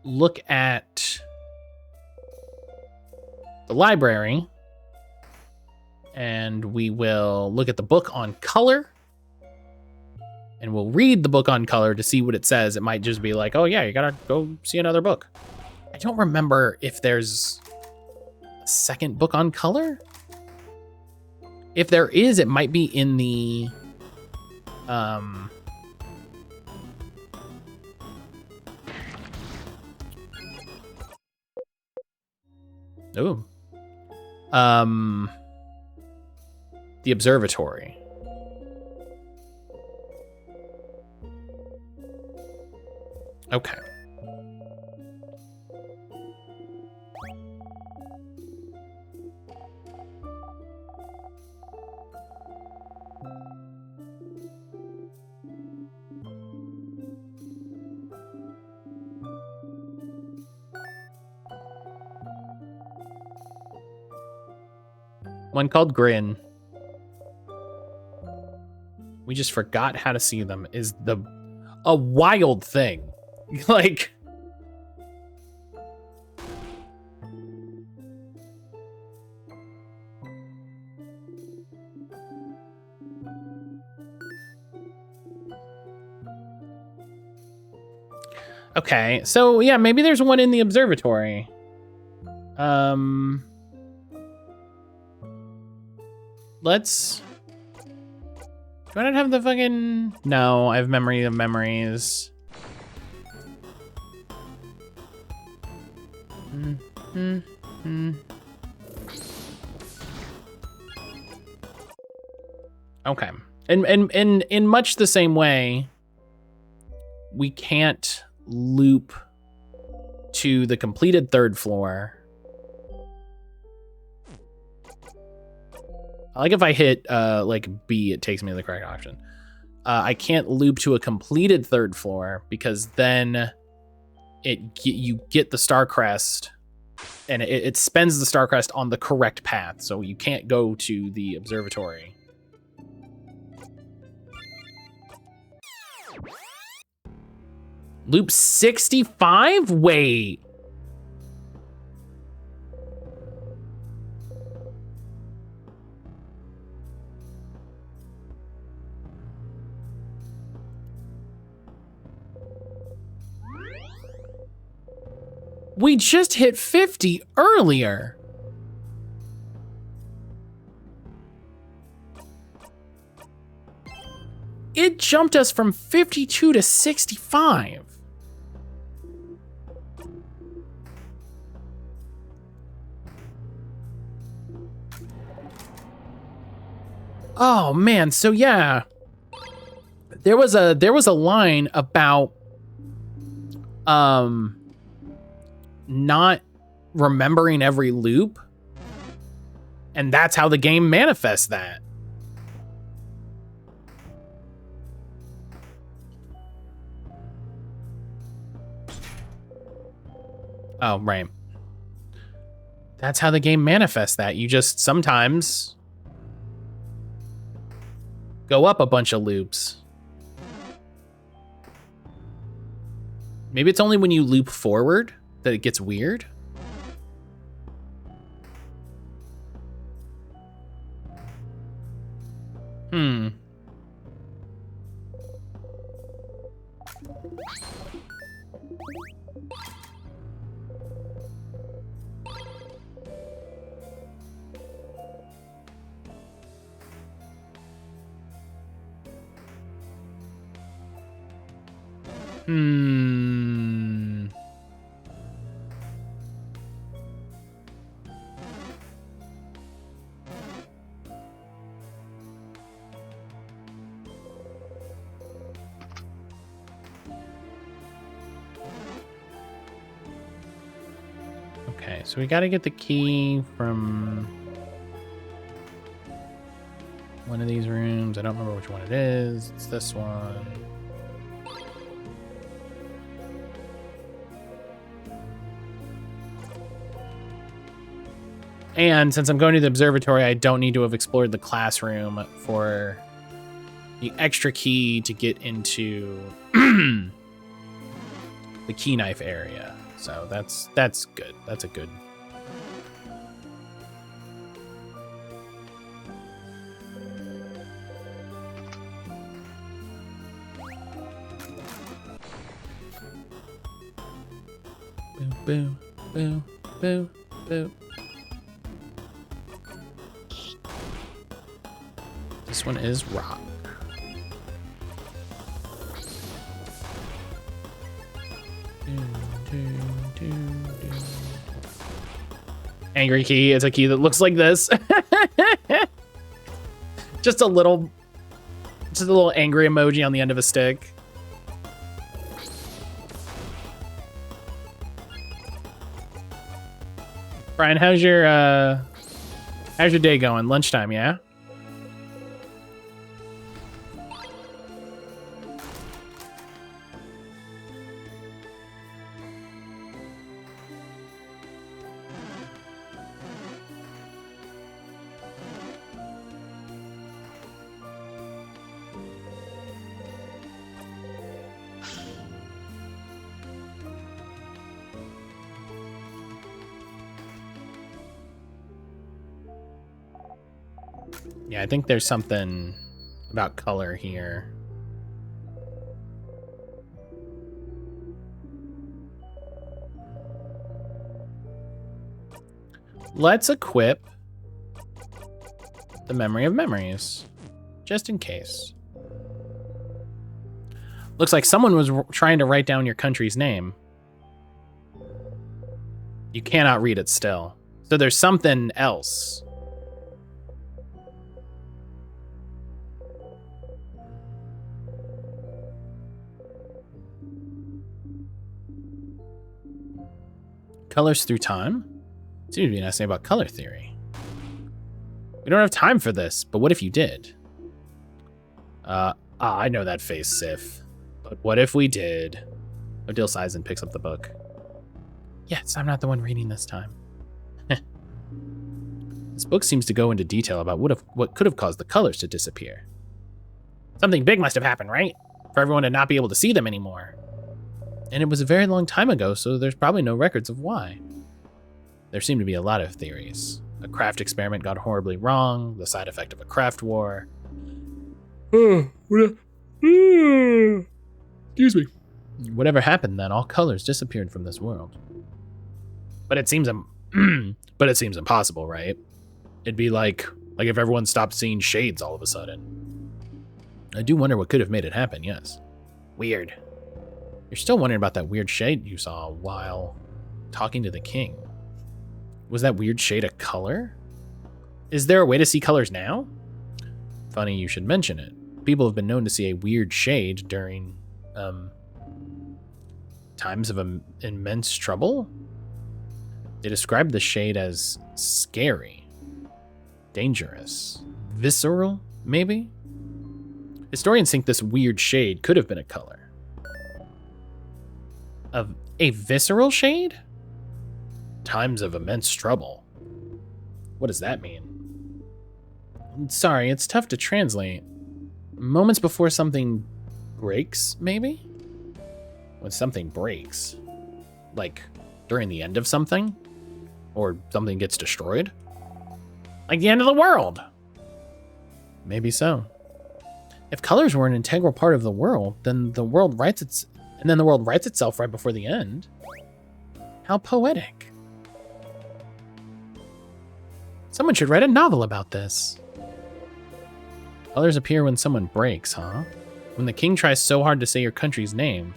A: look at the library and we will look at the book on color and we'll read the book on color to see what it says. It might just be like, oh yeah, you gotta go see another book. I don't remember if there's a second book on color. If there is, it might be in the the observatory. Okay. One called Grin. We just forgot how to see them is a wild thing. Like, okay, so yeah, maybe there's one in the observatory. Let's... Do I not have the fucking... No, I have memory of memories. Okay. And in much the same way, we can't loop to the completed third floor. I like if I hit like B, it takes me to the correct option. I can't loop to a completed third floor because then you get the star crest, and it spends the star crest on the correct path, so you can't go to the observatory. Loop 65? Wait. We just hit 50 earlier. It jumped us from 52 to 65. Oh man, so yeah. There was a line about not remembering every loop, and that's how the game manifests that. Oh, right. That's how the game manifests that. You just sometimes go up a bunch of loops. Maybe it's only when you loop forward that it gets weird. Okay, so we got to get the key from one of these rooms. I don't remember which one it is. It's this one. And since I'm going to the observatory, I don't need to have explored the classroom for the extra key to get into the key knife area. So that's good. That's a good. Boo, boo, boo, boo. This one is rock. Angry key. It's a key that looks like this. just a little angry emoji on the end of a stick. Brian, how's your day going? Lunchtime, yeah? Yeah, I think there's something about color here. Let's equip the Memory of Memories, just in case. Looks like someone was trying to write down your country's name. You cannot read it still. So there's something else. Colors through time? Seems to be an essay about color theory. We don't have time for this, but what if you did? I know that face, Sif. But what if we did? Odile sighs and picks up the book. Yes, I'm not the one reading this time. This book seems to go into detail about what could have caused the colors to disappear. Something big must have happened, right? For everyone to not be able to see them anymore. And it was a very long time ago, so there's probably no records of why. There seem to be a lot of theories. A craft experiment got horribly wrong, the side effect of a craft war. Excuse me. Whatever happened then, all colors disappeared from this world. But it seems impossible, right? It'd be like if everyone stopped seeing shades all of a sudden. I do wonder what could have made it happen, yes. Weird. You're still wondering about that weird shade you saw while talking to the king. Was that weird shade a color? Is there a way to see colors now? Funny you should mention it. People have been known to see a weird shade during times of immense trouble. They described the shade as scary, dangerous, visceral, maybe? Historians think this weird shade could have been a color. Of a visceral shade? Times of immense trouble. What does that mean? Sorry, it's tough to translate. Moments before something breaks, maybe? When something breaks. Like, during the end of something? Or something gets destroyed? Like the end of the world! Maybe so. If colors were an integral part of the world, then the world writes itself right before the end. How poetic. Someone should write a novel about this. Colors appear when someone breaks, huh? When the king tries so hard to say your country's name.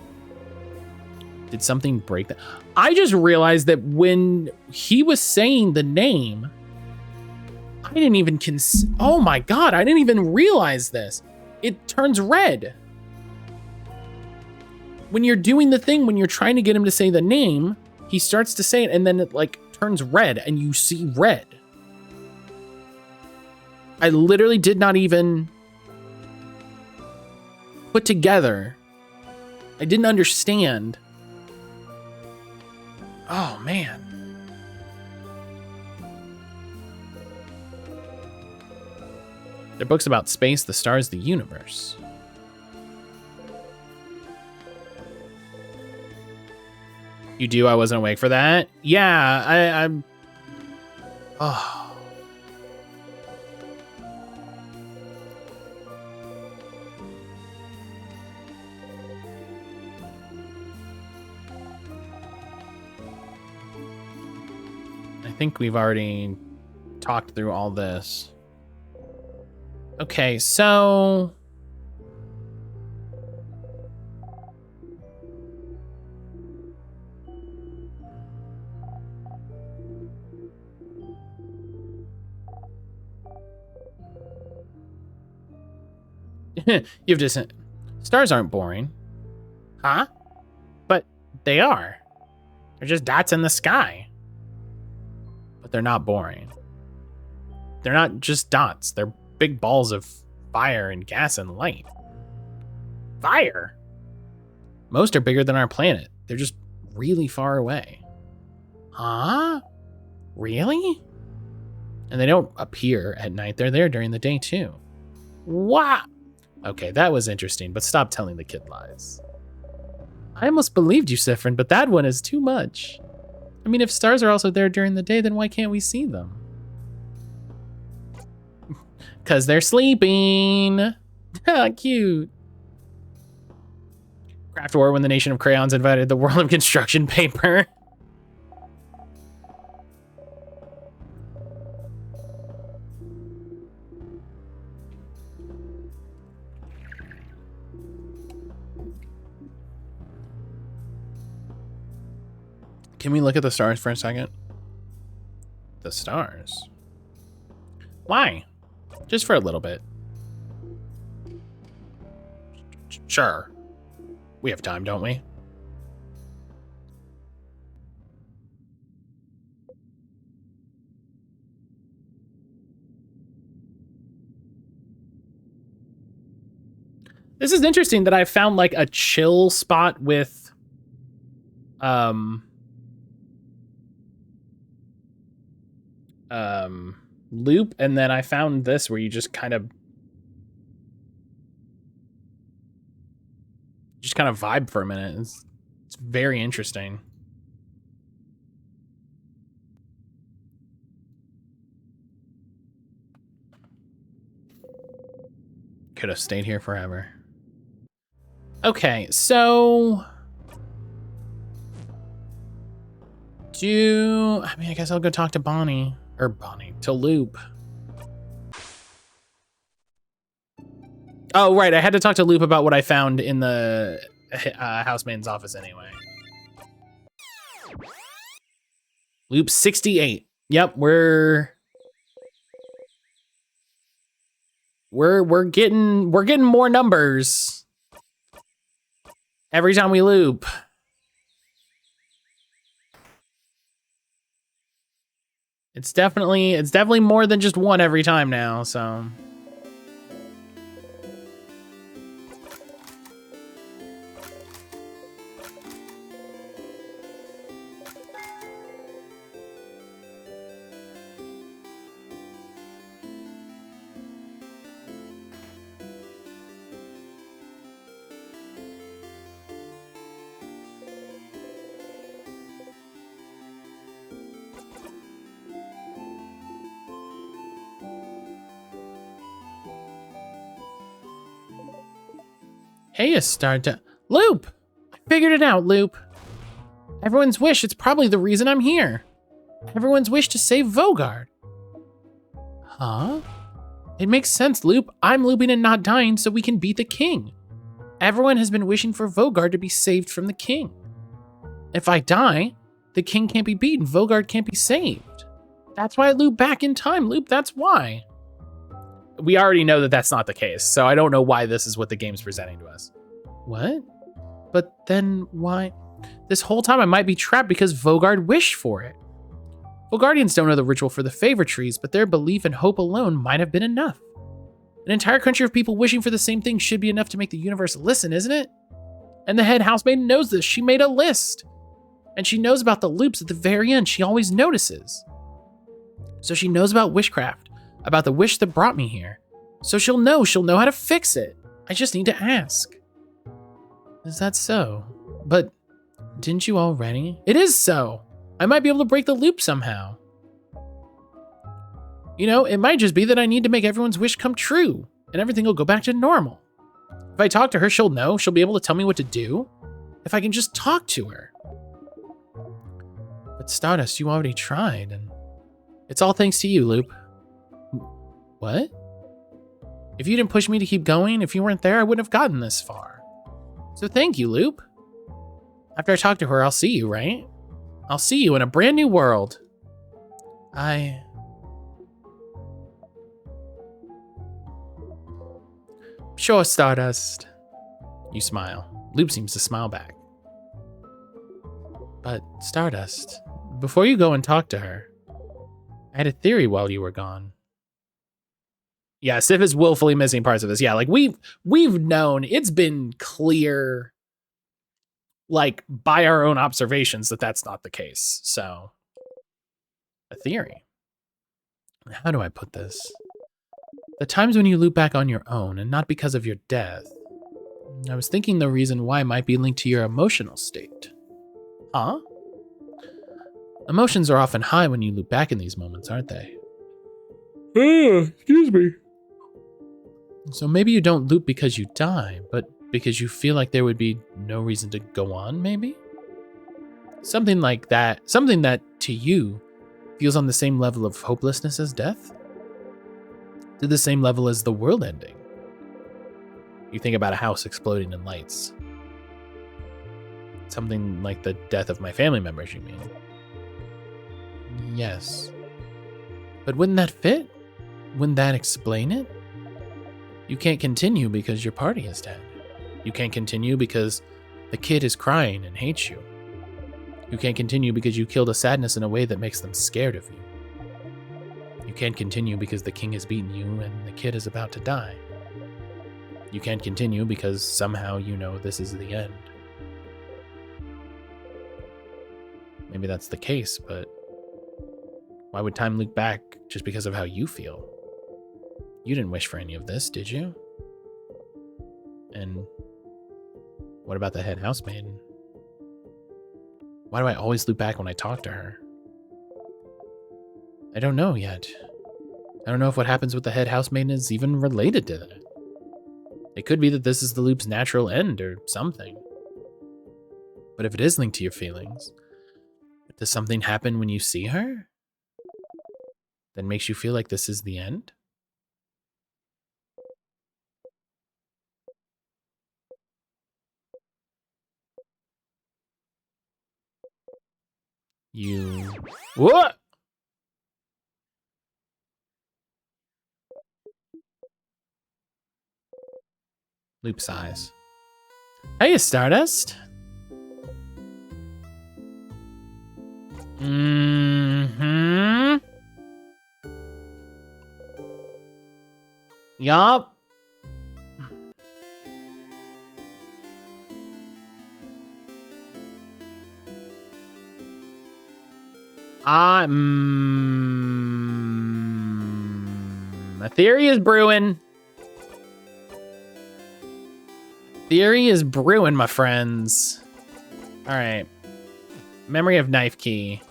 A: Did something break that? I just realized that when he was saying the name, I didn't even oh my god, I didn't even realize this. It turns red. When you're doing the thing, when you're trying to get him to say the name, he starts to say it and then it like turns red and you see red. I literally did not even put together. I didn't understand. Oh, man. They're books about space, the stars, the universe. You do? I wasn't awake for that? Yeah, I'm... Oh... I think we've already talked through all this. Okay, so... You've just... Stars aren't boring. Huh? But they are. They're just dots in the sky. But they're not boring. They're not just dots. They're big balls of fire and gas and light. Fire? Most are bigger than our planet. They're just really far away. Huh? Really? And they don't appear at night. They're there during the day too. What? Okay, that was interesting, but stop telling the kid lies. I almost believed you, Sifrin, but that one is too much. I mean, if stars are also there during the day, then why can't we see them? Because they're sleeping. Cute. Craft war when the nation of crayons invited the world of construction paper. Can we look at the stars for a second? The stars? Why? Just for a little bit. Sure. We have time, don't we? This is interesting that I found like a chill spot with loop, and then I found this where you just kind of vibe for a minute. It's very interesting. Could have stayed here forever. Okay, so I guess I'll go talk to to Loop. Oh, right, I had to talk to Loop about what I found in the housemaiden's office anyway. Loop 68. Yep, we're getting more numbers every time we loop. It's definitely more than just one every time now, so. Hey, Astarta. Loop! I figured it out, Loop. Everyone's wish, it's probably the reason I'm here. Everyone's wish to save Vogard. Huh? It makes sense, Loop. I'm looping and not dying so we can beat the king. Everyone has been wishing for Vogard to be saved from the king. If I die, the king can't be beaten, Vogard can't be saved. That's why I loop back in time, Loop, that's why. We already know that that's not the case, so I don't know why this is what the game's presenting to us. What? But then why? This whole time I might be trapped because Vogard wished for it. Vogardians don't know the ritual for the favor trees, but their belief and hope alone might have been enough. An entire country of people wishing for the same thing should be enough to make the universe listen, isn't it? And the head housemaiden knows this. She made a list. And she knows about the loops at the very end. She always notices. So she knows about witchcraft. About the wish that brought me here. So she'll know how to fix it. I just need to ask. Is that so? But didn't you already? It is so. I might be able to break the loop somehow. You know, it might just be that I need to make everyone's wish come true, and everything will go back to normal. If I talk to her, she'll know. She'll be able to tell me what to do. If I can just talk to her. But Stardust, you already tried, and it's all thanks to you, Loop. What? If you didn't push me to keep going, if you weren't there, I wouldn't have gotten this far. So thank you, Loop. After I talk to her, I'll see you, right? I'll see you in a brand new world. Sure, Stardust. You smile. Loop seems to smile back. But, Stardust, before you go and talk to her, I had a theory while you were gone. Yeah, Sif is willfully missing parts of this. Yeah, like we've known, it's been clear, like by our own observations, that that's not the case. So, a theory. How do I put this? The times when you loop back on your own and not because of your death, I was thinking the reason why might be linked to your emotional state. Huh? Emotions are often high when you loop back in these moments, aren't they? Excuse me. So maybe you don't loop because you die, but because you feel like there would be no reason to go on, maybe? Something like that. Something that, to you, feels on the same level of hopelessness as death? To the same level as the world ending? You think about a house exploding in lights. Something like the death of my family members, you mean? Yes. But wouldn't that fit? Wouldn't that explain it? You can't continue because your party is dead. You can't continue because the kid is crying and hates you. You can't continue because you killed a sadness in a way that makes them scared of you. You can't continue because the king has beaten you and the kid is about to die. You can't continue because somehow you know this is the end. Maybe that's the case, but why would time loop back just because of how you feel? You didn't wish for any of this, did you? And what about the head housemaiden? Why do I always loop back when I talk to her? I don't know yet. I don't know if what happens with the head housemaiden is even related to that. It could be that this is the loop's natural end or something. But if it is linked to your feelings, does something happen when you see her that makes you feel like this is the end? What? Loop size. Hey, Stardust. Yup. A theory is brewing. Theory is brewing, my friends. All right. Memory of knife key.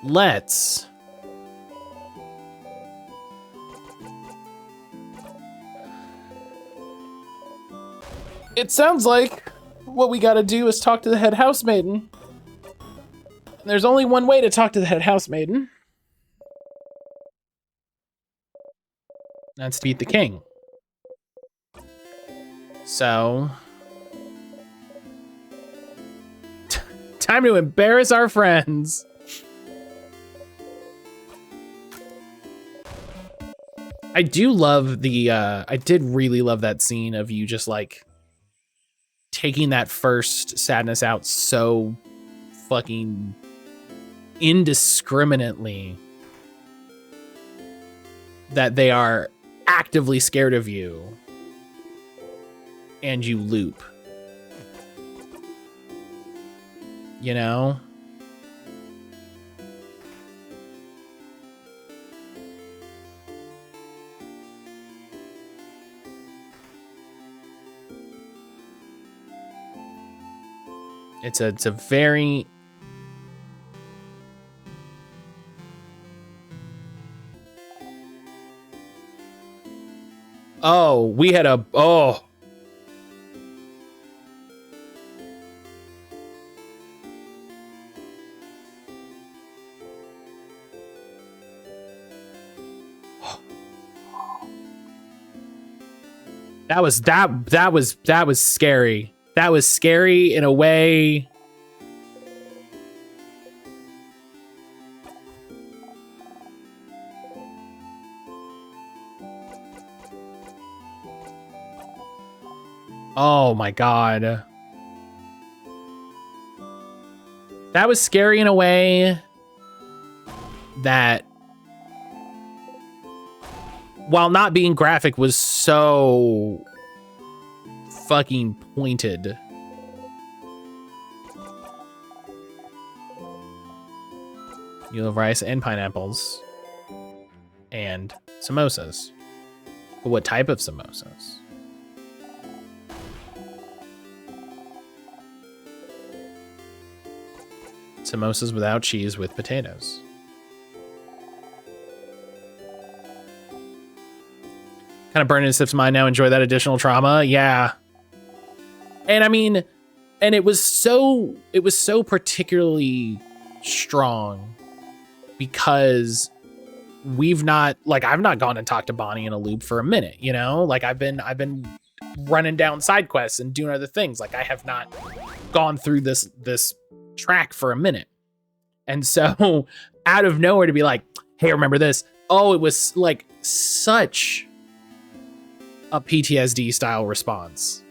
A: Let's it sounds like what we gotta do is talk to the head housemaiden. There's only one way to talk to the head housemaiden. That's to beat the king. So time to embarrass our friends. I do love the, I did really love that scene of you just like taking that first sadness out so fucking indiscriminately that they are actively scared of you and you loop. You know? It's a very oh, we had a oh. That was scary. That was scary in a way. Oh my God. That was scary in a way that, while not being graphic, was so fucking pointed. You have rice and pineapples and samosas. But what type of samosas? Samosas without cheese with potatoes. Kind of burning Sip's mind now. Enjoy that additional trauma. Yeah. And I mean, and it was so particularly strong because I've not gone and talked to Bonnie in a loop for a minute, you know? Like I've been running down side quests and doing other things. Like I have not gone through this track for a minute. And so out of nowhere to be like, hey, remember this? Oh, it was like such a PTSD style response.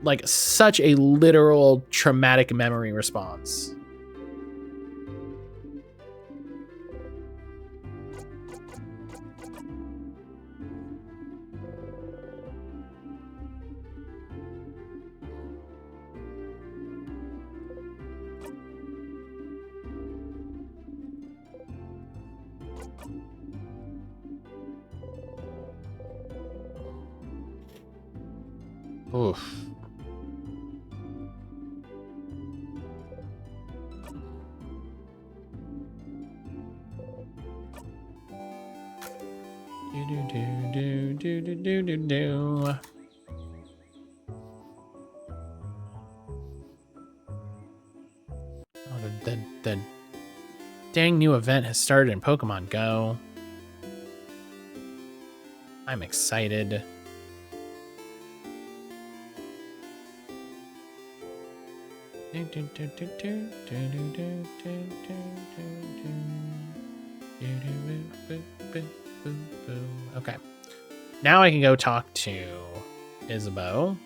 A: like such a literal traumatic memory response. Oof. Do. Oh, the dang new event has started in Pokemon Go. I'm excited. Okay. Now I can go talk to Isabeau.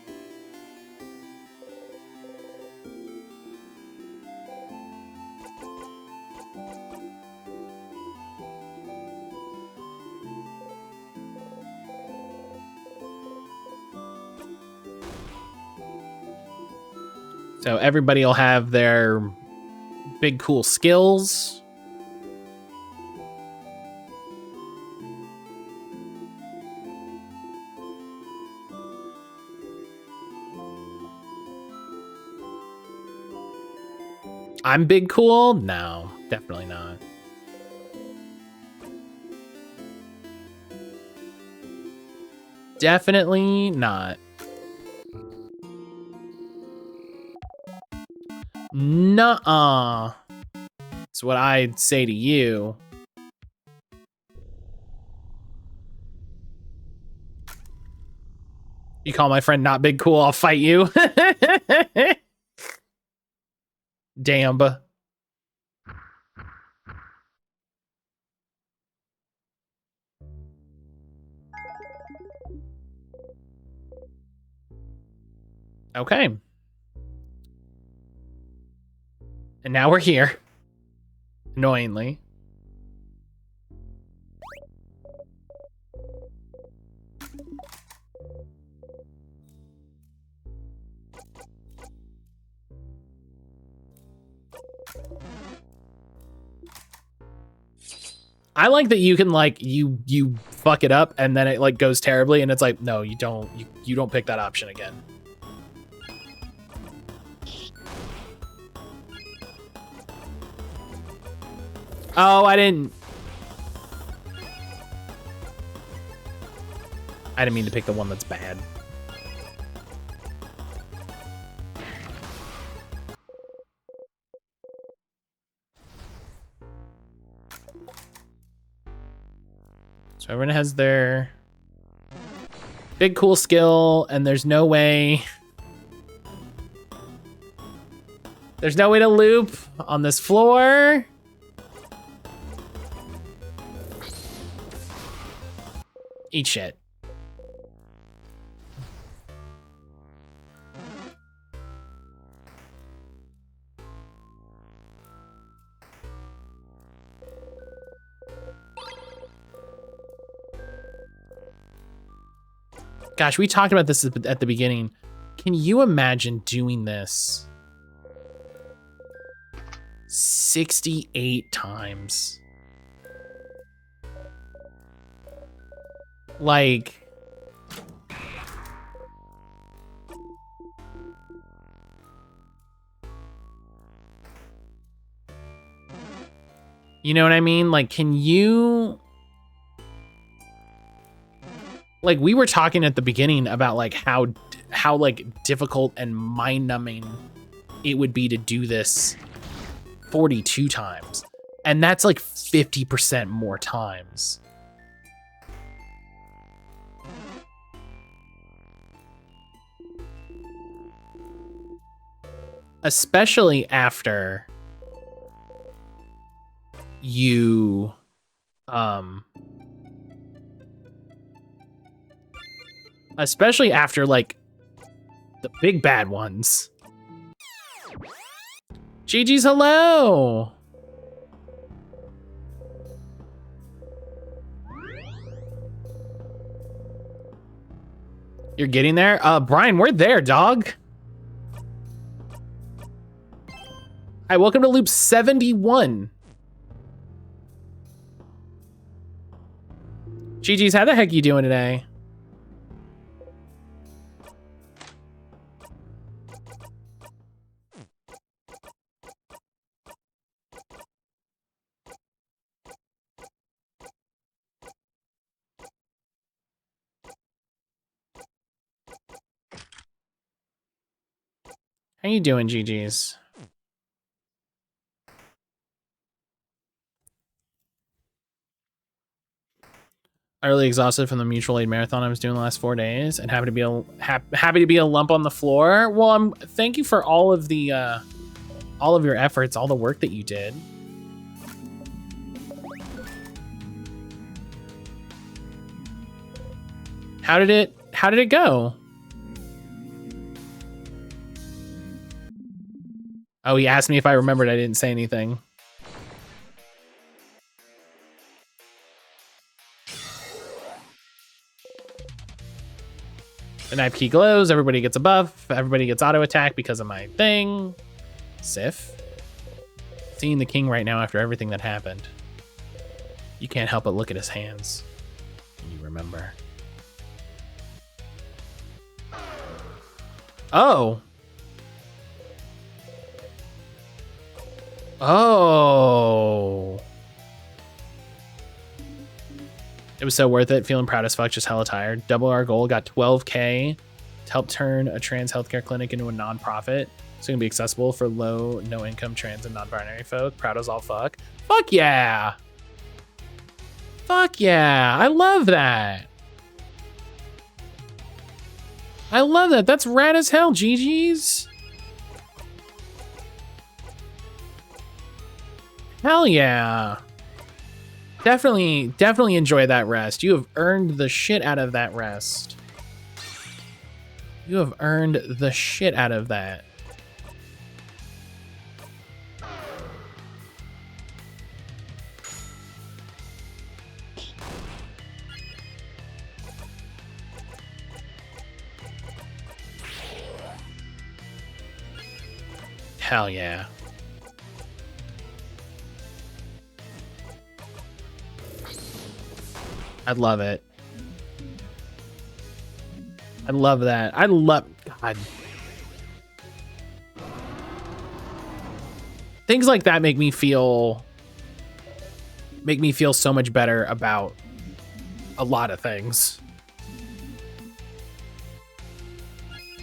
A: So everybody will have their big cool skills. I'm big cool? No, definitely not. Definitely not. Nuh-uh. That's what I'd say to you. You call my friend not big cool, I'll fight you. Damn. Okay. And now we're here. Annoyingly. I like that you can like you fuck it up and then it like goes terribly and it's like, no, you don't pick that option again. Oh, I didn't mean to pick the one that's bad. So everyone has their big cool skill, and there's no way to loop on this floor. Eat shit. Gosh, we talked about this at the beginning. Can you imagine doing this 68 times? Like, you know what I mean? Like, can you, like, we were talking at the beginning about like how like difficult and mind-numbing it would be to do this 42 times. And that's like 50% more times. Especially after you especially after like The big bad ones. GG's hello. You're getting there? Brian, we're there, dog. Hi, welcome to loop 71. GG's, how the heck you doing today? How you doing, GG's? Utterly exhausted from the mutual aid marathon I was doing the last 4 days, and happy to be a lump on the floor. Well, thank you for all of the all of your efforts, all the work that you did. How did it go? Oh, he asked me if I remembered. I didn't say anything. The knife key glows, everybody gets a buff, everybody gets auto attack because of my thing. Sif. Seeing the king right now after everything that happened. You can't help but look at his hands. And you remember. Oh. Oh. It was so worth it. Feeling proud as fuck, just hella tired. Double our goal, got 12K to help turn a trans healthcare clinic into a non-profit. So it can be accessible for low, no income trans and non-binary folk. Proud as all fuck. Fuck yeah. Fuck yeah. I love that. I love that. That's rad as hell, GG's. Hell yeah. Definitely enjoy that rest. You have earned the shit out of that rest. You have earned the shit out of that. Hell yeah. I love it. I love that. I love, God. Things like that make me feel so much better about a lot of things.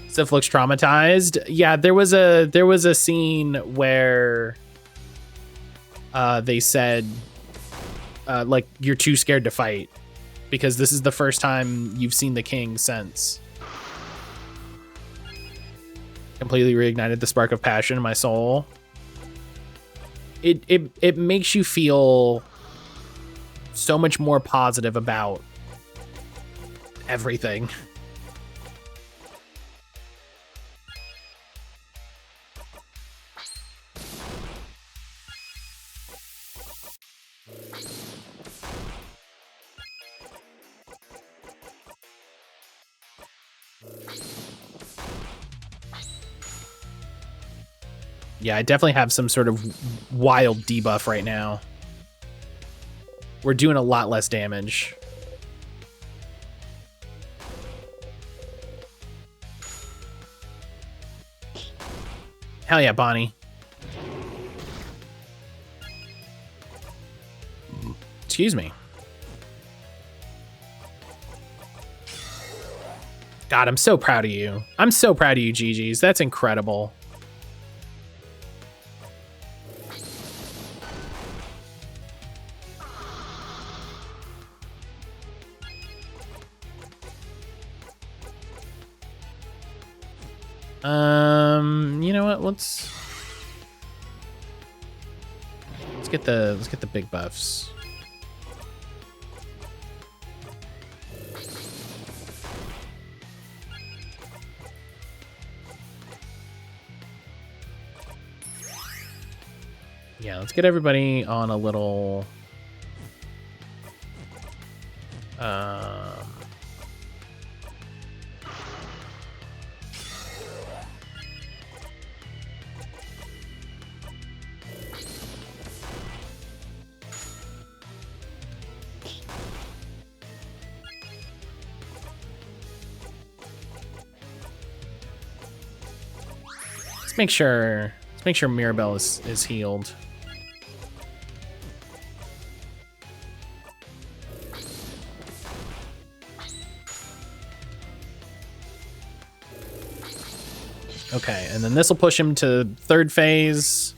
A: Sif looks traumatized. Yeah, there was a scene where they said like, you're too scared to fight because this is the first time you've seen the king since. Completely reignited the spark of passion in my soul. It makes you feel so much more positive about everything. Yeah, I definitely have some sort of wild debuff right now. We're doing a lot less damage. Hell yeah, Bonnie. Excuse me. God, I'm so proud of you. I'm so proud of you, GG's. That's incredible. You know what? Let's get the big buffs. Yeah, let's get everybody on a little... Let's make sure Mirabelle is healed. Okay, and then this will push him to third phase,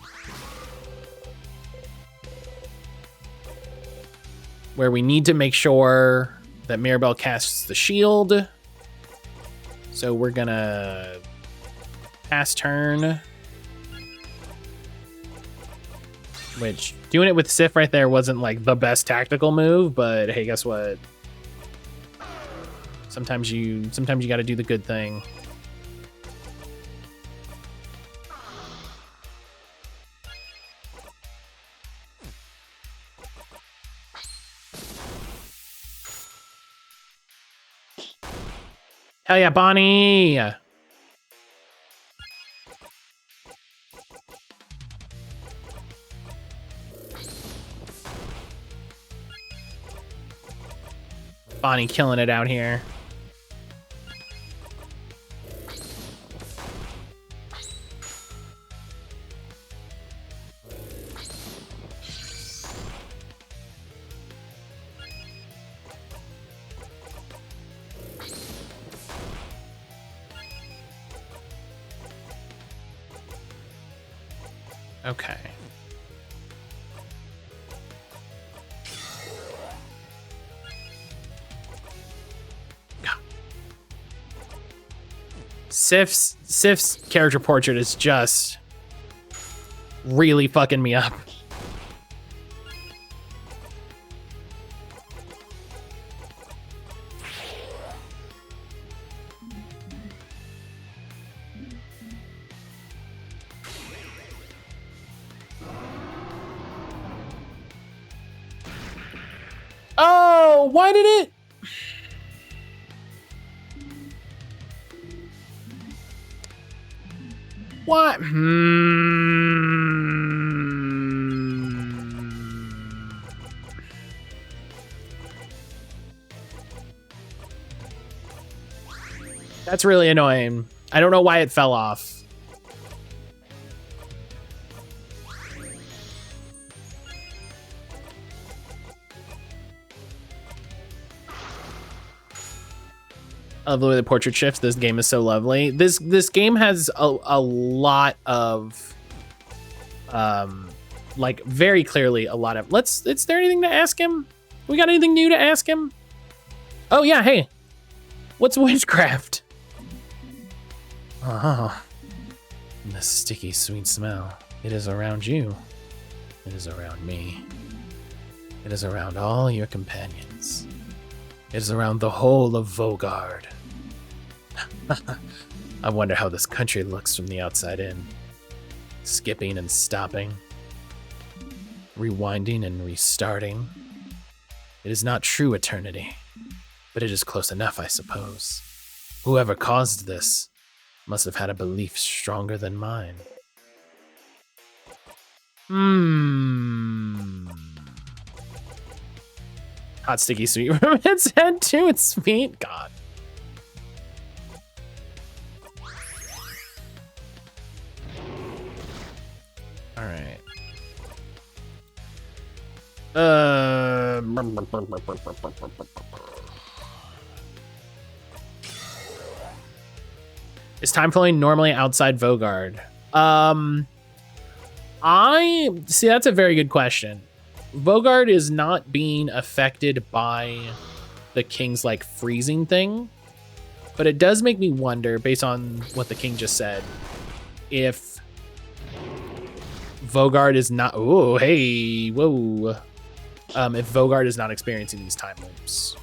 A: where we need to make sure that Mirabelle casts the shield. So we're gonna pass turn, which doing it with Sif right there wasn't like the best tactical move, but hey, guess what? Sometimes you got to do the good thing. Hell yeah, Bonnie! Bonnie killing it out here. Okay. Sif's character portrait is just really fucking me up. Oh, why did it? What? That's really annoying. I don't know why it fell off. I love the way the portrait shifts. This game is so lovely. This game has a lot of, like very clearly a lot of. Is there anything to ask him? We got anything new to ask him? Oh yeah, hey, what's witchcraft? Oh, the sticky sweet smell. It is around you. It is around me. It is around all your companions. It is around the whole of Vogard. I wonder how this country looks from the outside in. Skipping and stopping. Rewinding and restarting. It is not true eternity, but it is close enough, I suppose. Whoever caused this must have had a belief stronger than mine. Hot sticky sweet from its head to its feet. God. All right. Is time flowing normally outside Vogard? I see. That's a very good question. Vogard is not being affected by the king's like freezing thing, but it does make me wonder, based on what the king just said, if Vogard is not. Oh, hey, whoa. If Vogard is not experiencing these time loops.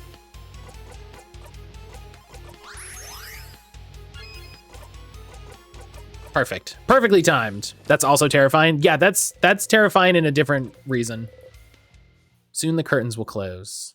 A: Perfect. Perfectly timed. That's also terrifying. Yeah, that's terrifying in a different reason. Soon the curtains will close.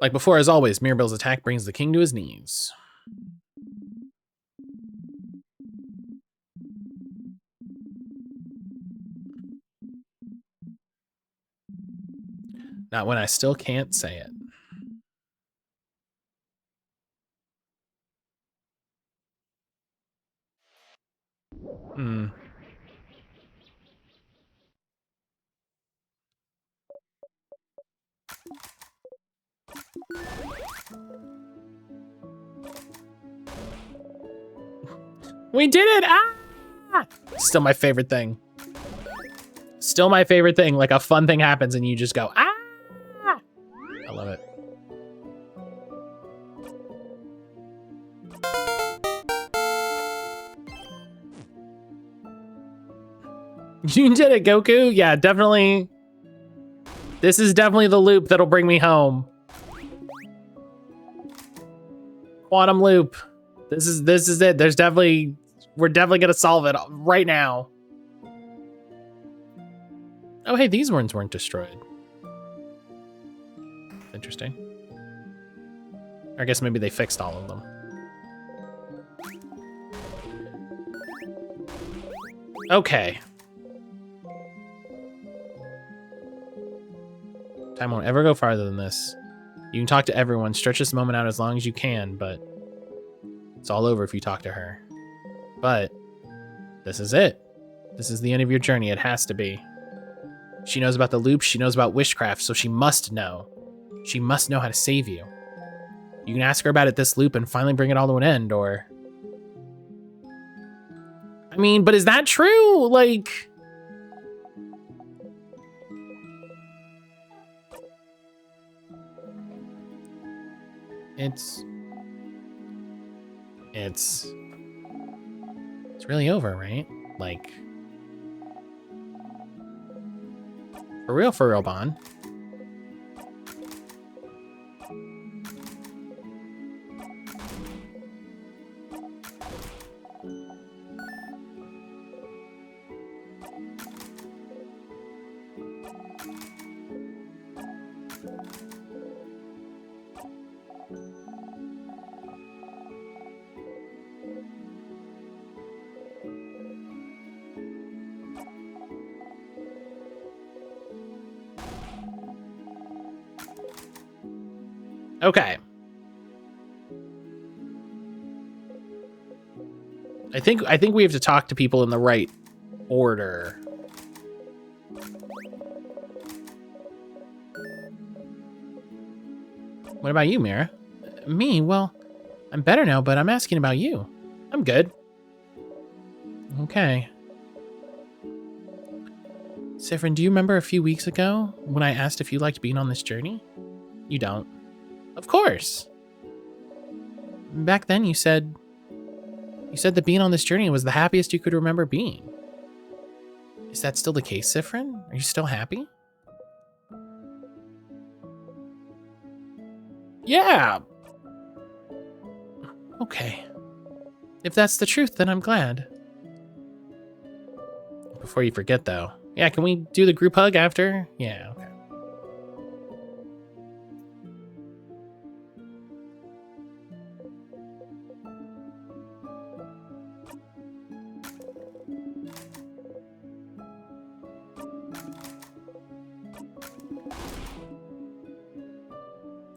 A: Like before, as always, Mirabelle's attack brings the king to his knees. Not when I still can't say it. Hmm. We did it! Ah! Still my favorite thing. Still my favorite thing. Like a fun thing happens and you just go, ah! I love it. You did it, Goku. Yeah, definitely. This is definitely the loop that'll bring me home. Quantum loop. This is it. We're definitely gonna solve it right now. Oh, hey, these ones weren't destroyed. Interesting. I guess maybe they fixed all of them. Okay. Time won't ever go farther than this. You can talk to everyone, stretch this moment out as long as you can, but it's all over if you talk to her. But this is it. This is the end of your journey. It has to be. She knows about the loop. She knows about witchcraft, so she must know. She must know how to save you. You can ask her about it this loop and finally bring it all to an end, or... I mean, but is that true? Like... It's really over, right? Like, for real, Bond. Okay. I think we have to talk to people in the right order. What about you, Mira? Me? Well, I'm better now, but I'm asking about you. I'm good. Okay. Sifrin, do you remember a few weeks ago when I asked if you liked being on this journey? You don't. Of course. Back then you said that being on this journey was the happiest you could remember being. Is that still the case, Sifrin? Are you still happy? Yeah. Okay. If that's the truth, then I'm glad. Before you forget, though. Yeah, can we do the group hug after? Yeah, okay.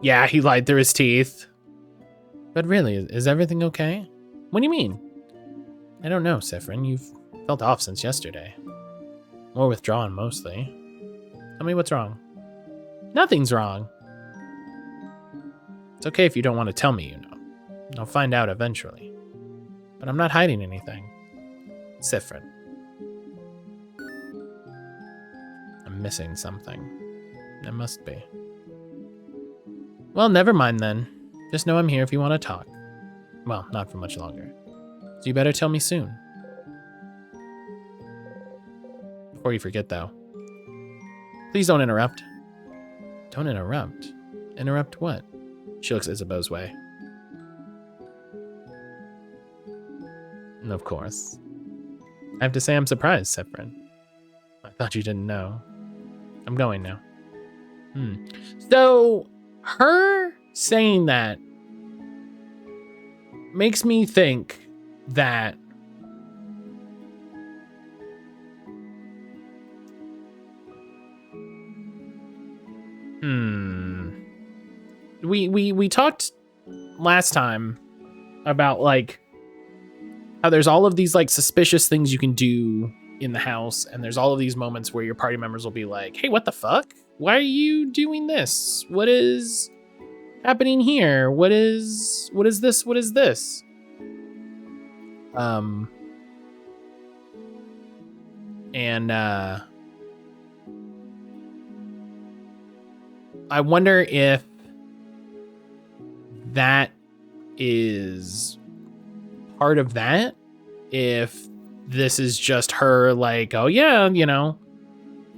A: Yeah, he lied through his teeth. But really, is everything okay? What do you mean? I don't know, Sifrin. You've felt off since yesterday. More withdrawn, mostly. Tell me what's wrong. Nothing's wrong. It's okay if you don't want to tell me, you know. I'll find out eventually. But I'm not hiding anything. Sifrin. I'm missing something. It must be. Well, never mind then. Just know I'm here if you want to talk. Well, not for much longer. So you better tell me soon. Before you forget, though. Please don't interrupt. Don't interrupt? Interrupt what? She looks Isabeau's way. Of course. I have to say I'm surprised, said Fern. I thought you didn't know. I'm going now. So, her saying that makes me think that we talked last time about like how there's all of these like suspicious things you can do in the house, and there's all of these moments where your party members will be like, hey, what the fuck? Why are you doing this? What is happening here? What is this? What is this? And I wonder if that is part of that, if this is just her like, oh yeah, you know,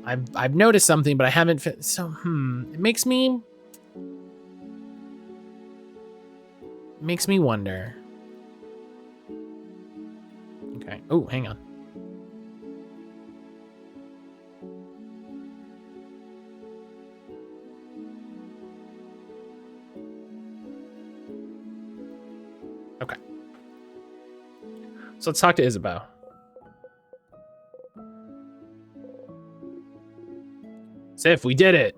A: I've noticed something, but I haven't so it makes me wonder. Okay. Oh, hang on. Okay. So let's talk to Isabeau. Sif, we did it.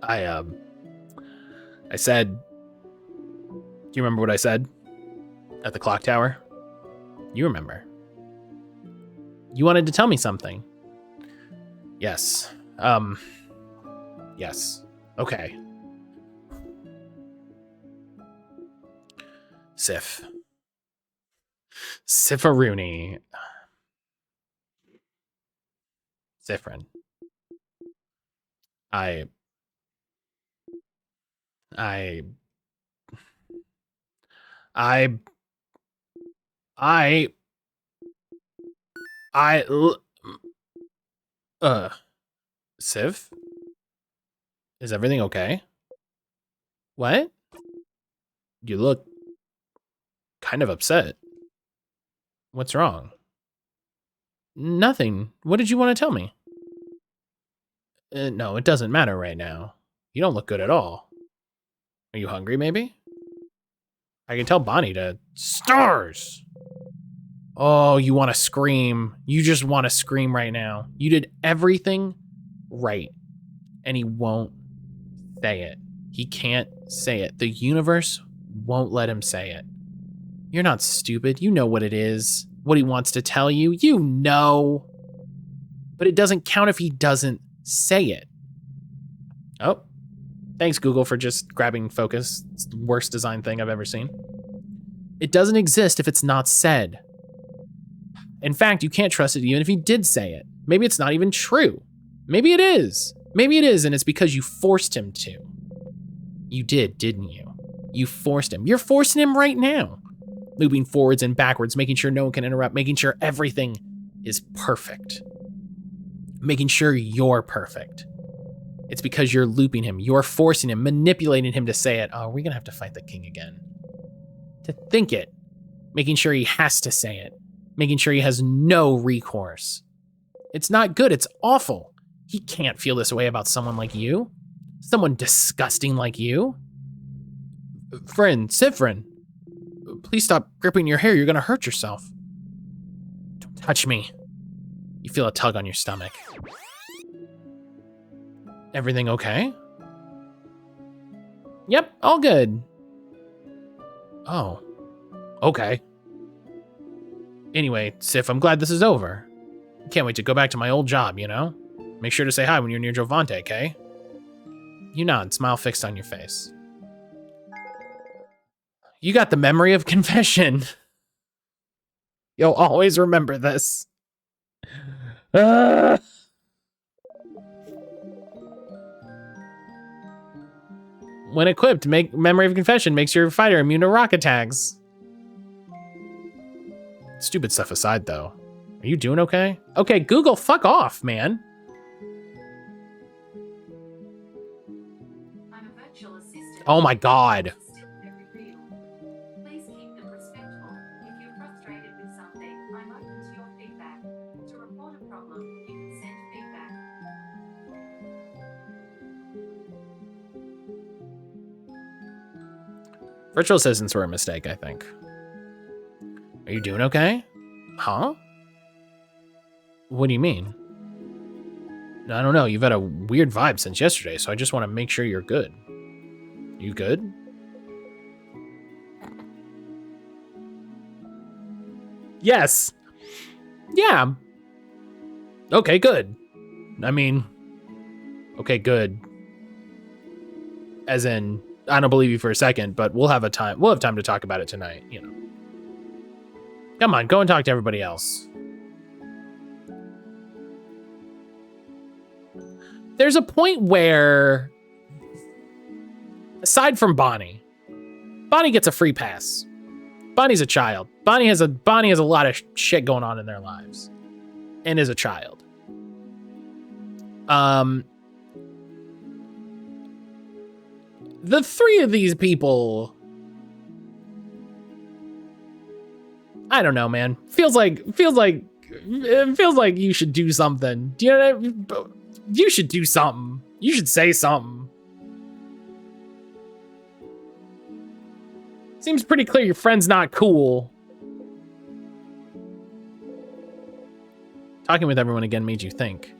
A: I said, do you remember what I said at the clock tower? You remember. You wanted to tell me something. Yes. Yes. Okay. Sif. Siffaroonie. Sifrin. I Siv? Is everything okay? What? You look kind of upset. What's wrong? Nothing. What did you want to tell me? No, it doesn't matter right now. You don't look good at all. Are you hungry, maybe? I can tell Bonnie to... Stars! Oh, you want to scream. You just want to scream right now. You did everything right. And he won't say it. He can't say it. The universe won't let him say it. You're not stupid. You know what it is. What he wants to tell you. You know. But it doesn't count if he doesn't say it. Oh. Thanks, Google, for just grabbing focus. It's the worst design thing I've ever seen. It doesn't exist if it's not said. In fact, you can't trust it even if he did say it. Maybe it's not even true. Maybe it is. Maybe it is, and it's because you forced him to. You did, didn't you? You forced him. You're forcing him right now. Moving forwards and backwards, making sure no one can interrupt, making sure everything is perfect. Making sure you're perfect. It's because you're looping him. You're forcing him, manipulating him to say it. Oh, we're gonna have to fight the king again. To think it. Making sure he has to say it. Making sure he has no recourse. It's not good, it's awful. He can't feel this way about someone like you. Someone disgusting like you. Friend, Sifrin, please stop gripping your hair, you're gonna hurt yourself. Don't touch me. You feel a tug on your stomach. Everything okay? Yep, all good. Oh, okay. Anyway, Sif, I'm glad this is over. Can't wait to go back to my old job, you know? Make sure to say hi when you're near Jovante, okay? You nod, smile fixed on your face. You got the memory of confession. You'll always remember this. When equipped, make Memory of Confession makes your fighter immune to rock attacks. Stupid stuff aside, though. Are you doing okay? Okay, Google, fuck off, man.
B: I'm a virtual assistant.
A: Oh my god.
B: Please keep them respectful. If you're frustrated with something, I'm open to your feedback. To report a problem, you can send feedback.
A: Virtual assistants were a mistake, I think. Are you doing okay? Huh? What do you mean? I don't know. You've had a weird vibe since yesterday, so I just want to make sure you're good. You good? Yes. Yeah. Okay, good. I mean, okay, good. As in, I don't believe you for a second, but we'll have time to talk about it tonight, you know. Come on, go and talk to everybody else. There's a point where, aside from Bonnie gets a free pass. Bonnie's a child. Bonnie has a lot of shit going on in their lives, and is a child. The three of these people, I don't know, man. Feels like you should do something. Do you know what you should do something. You should say something. Seems pretty clear your friend's not cool. Talking with everyone again made you think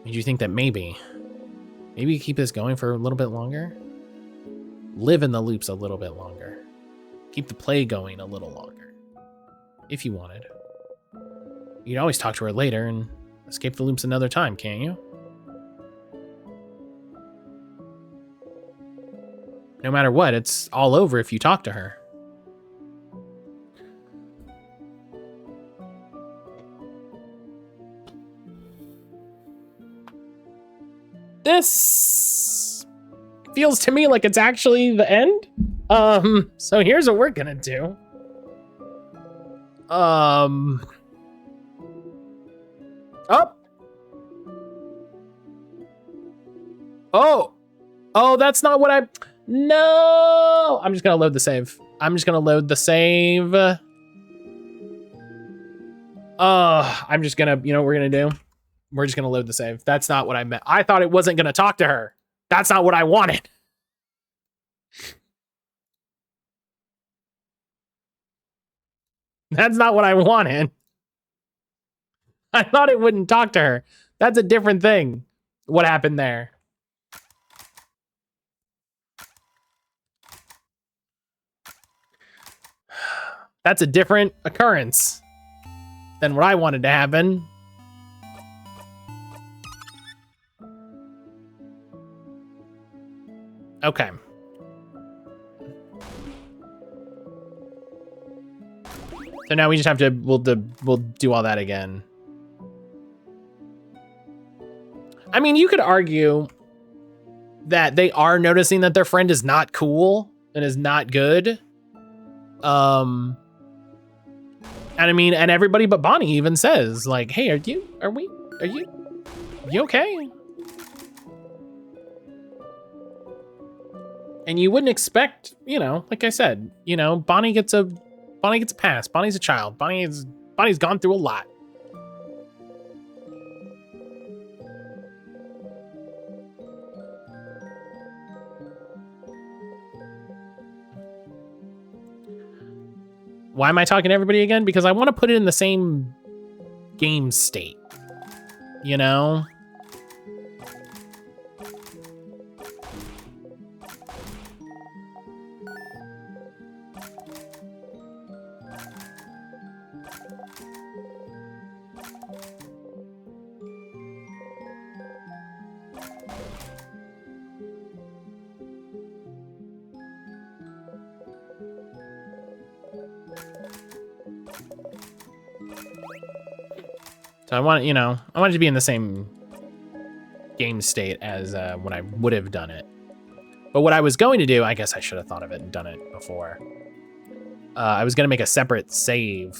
A: that maybe you keep this going for a little bit longer? Live in the loops a little bit longer. Keep the play going a little longer. If you wanted. You can always talk to her later and escape the loops another time, can't you? No matter what, it's all over if you talk to her. This feels to me like it's actually the end. So here's what we're gonna do. Oh. Oh, that's not what No! I'm just gonna load the save. I'm just gonna load the save. I'm just gonna, you know what we're gonna do? We're just gonna load the save. That's not what I meant. I thought it wasn't gonna talk to her. That's not what I wanted. That's not what I wanted. I thought it wouldn't talk to her. That's a different thing. What happened there? That's a different occurrence than what I wanted to happen. Okay. So now we just have to, we'll do all that again. I mean, you could argue that they are noticing that their friend is not cool and is not good. And I mean, and everybody but Bonnie even says, like, hey, are you okay? And you wouldn't expect, you know, like I said, you know, Bonnie gets a pass. Bonnie's a child. Bonnie's gone through a lot. Why am I talking to everybody again? Because I want to put it in the same game state, you know? So I want it to be in the same game state as when I would have done it. But what I was going to do, I guess I should have thought of it and done it before. I was going to make a separate save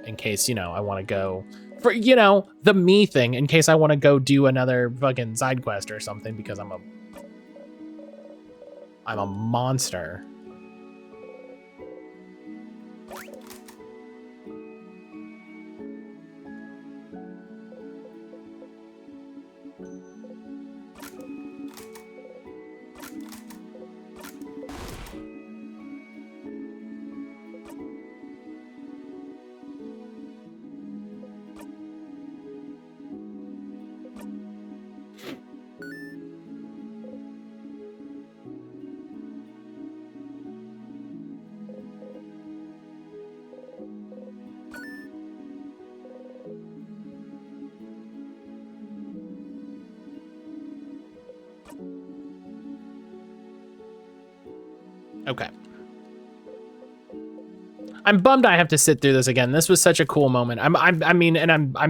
A: in case, I want to go for, the me thing, in case I want to go do another fucking side quest or something because I'm a monster. Okay. I'm bummed I have to sit through this again. This was such a cool moment. I'm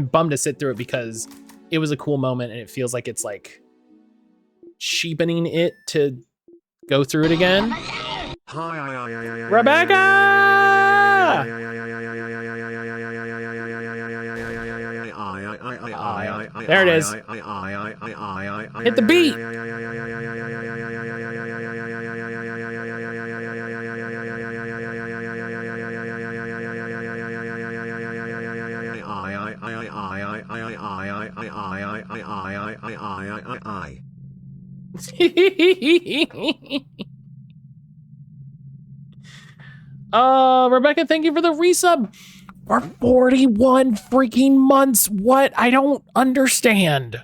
A: bummed to sit through it because it was a cool moment and it feels like it's like cheapening it to go through it again. Rebecca! There it is. Hit the beat. Rebecca, thank you for the resub for 41 freaking months. What? I don't understand.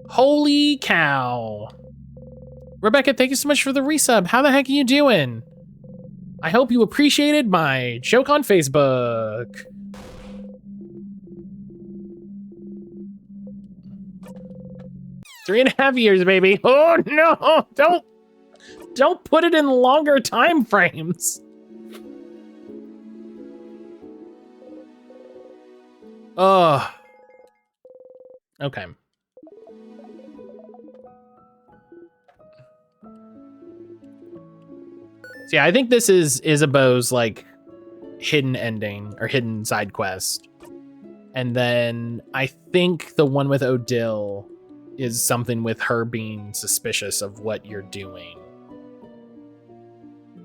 A: Holy cow. Rebecca, thank you so much for the resub. How the heck are you doing? I hope you appreciated my joke on Facebook. Three and a half years, baby. Oh no, don't put it in longer time frames. Oh. Okay. So yeah, I think this is Isabeau's like hidden ending or hidden side quest. And then I think the one with Odile is something with her being suspicious of what you're doing.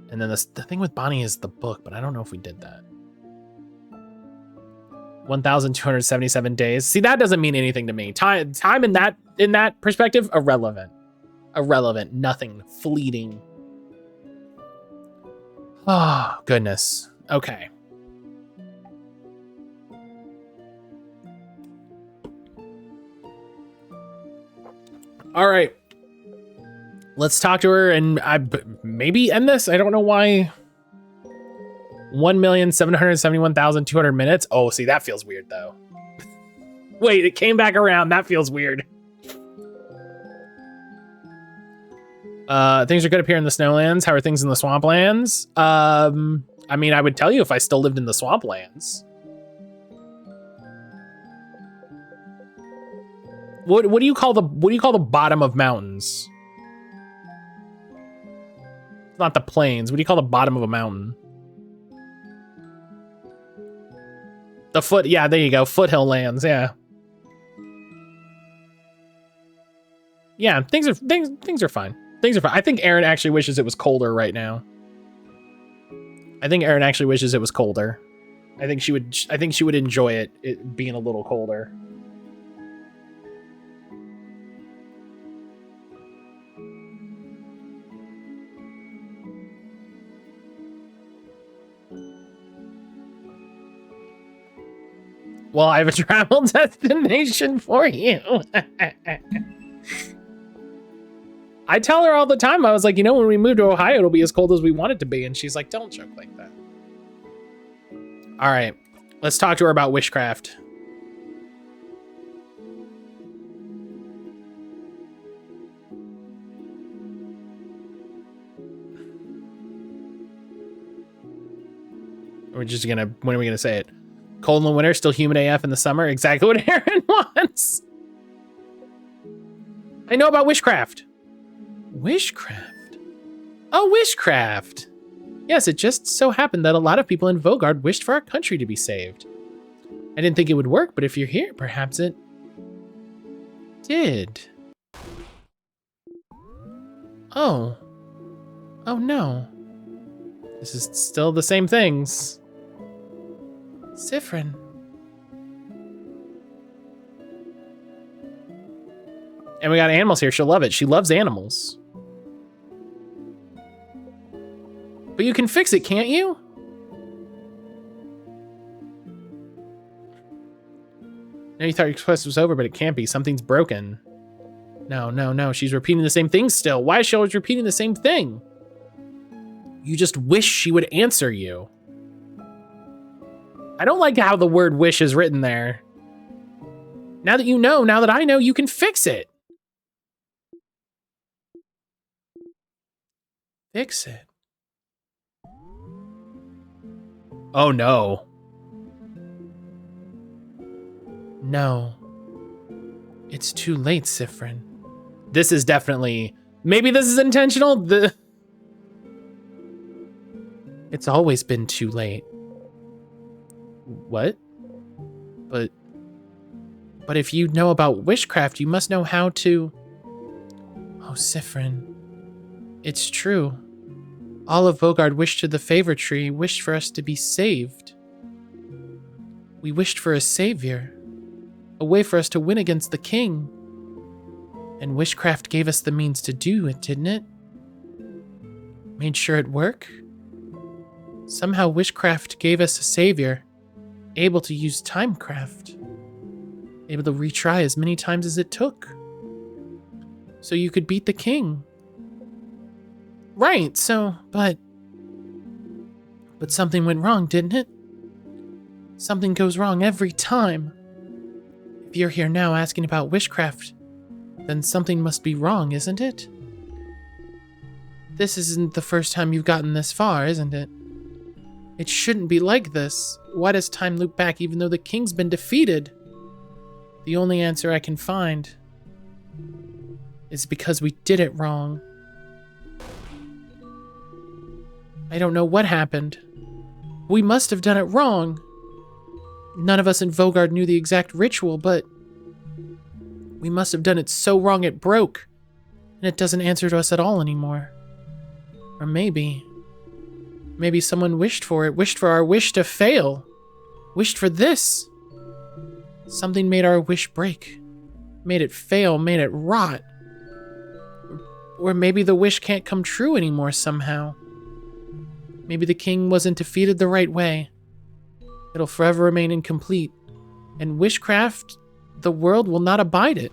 A: And then the thing with Bonnie is the book, but I don't know if we did that. 1,277 days. See, that doesn't mean anything to me. Time in that perspective, irrelevant. Irrelevant. Nothing. Fleeting. Oh, goodness. Okay. All right. Let's talk to her and maybe end this. I don't know why. 1,771,200 minutes. Oh, see, that feels weird though. Wait, it came back around. That feels weird. Things are good up here in the Snowlands. How are things in the Swamplands? I mean, I would tell you if I still lived in the Swamplands. What do you call the bottom of mountains? It's not the plains. What do you call the bottom of a mountain? The foot. Yeah, there you go. Foothill lands. Yeah. Yeah, things are fine. Things are fine. I think Erin actually wishes it was colder right now. I think Erin actually wishes it was colder. I think she would enjoy it being a little colder. Well, I have a travel destination for you. I tell her all the time, I was like, when we move to Ohio, it'll be as cold as we want it to be. And she's like, don't joke like that. All right, let's talk to her about witchcraft. We're just gonna, when are we gonna say it? Cold in the winter, still humid AF in the summer. Exactly what Aaron wants. I know about wishcraft. Wishcraft? Oh, wishcraft. Yes, it just so happened that a lot of people in Vogard wished for our country to be saved. I didn't think it would work, but if you're here, perhaps it did. Oh. Oh no. This is still the same things. Siffrin. And we got animals here. She'll love it. She loves animals. But you can fix it, can't you? No, you thought your quest was over, but it can't be. Something's broken. No, no, no. She's repeating the same thing still. Why is she always repeating the same thing? You just wish she would answer you. I don't like how the word wish is written there. Now that you know, now that I know, you can fix it. Fix it. Oh no. No. It's too late, Siffrin. This is definitely... Maybe this is intentional? It's always been too late. What? But if you know about wishcraft, you must know how to... Oh, Siffrin. It's true. All of Vogard wished to the favor tree, wished for us to be saved. We wished for a savior. A way for us to win against the king. And wishcraft gave us the means to do it, didn't it? Made sure it worked? Somehow wishcraft gave us a savior, able to use timecraft, able to retry as many times as it took. So you could beat the king. Right, so, but something went wrong, didn't it? Something goes wrong every time. If you're here now asking about wishcraft, then something must be wrong, isn't it? This isn't the first time you've gotten this far, isn't it? It shouldn't be like this. Why does time loop back even though the king's been defeated? The only answer I can find is because we did it wrong. I don't know what happened. We must have done it wrong. None of us in Vogard knew the exact ritual, but we must have done it so wrong it broke, and it doesn't answer to us at all anymore. Or maybe someone wished for it, wished for our wish to fail, wished for this. Something made our wish break, made it fail, made it rot. Or maybe the wish can't come true anymore somehow. Maybe the king wasn't defeated the right way. It'll forever remain incomplete, and wishcraft, the world will not abide it.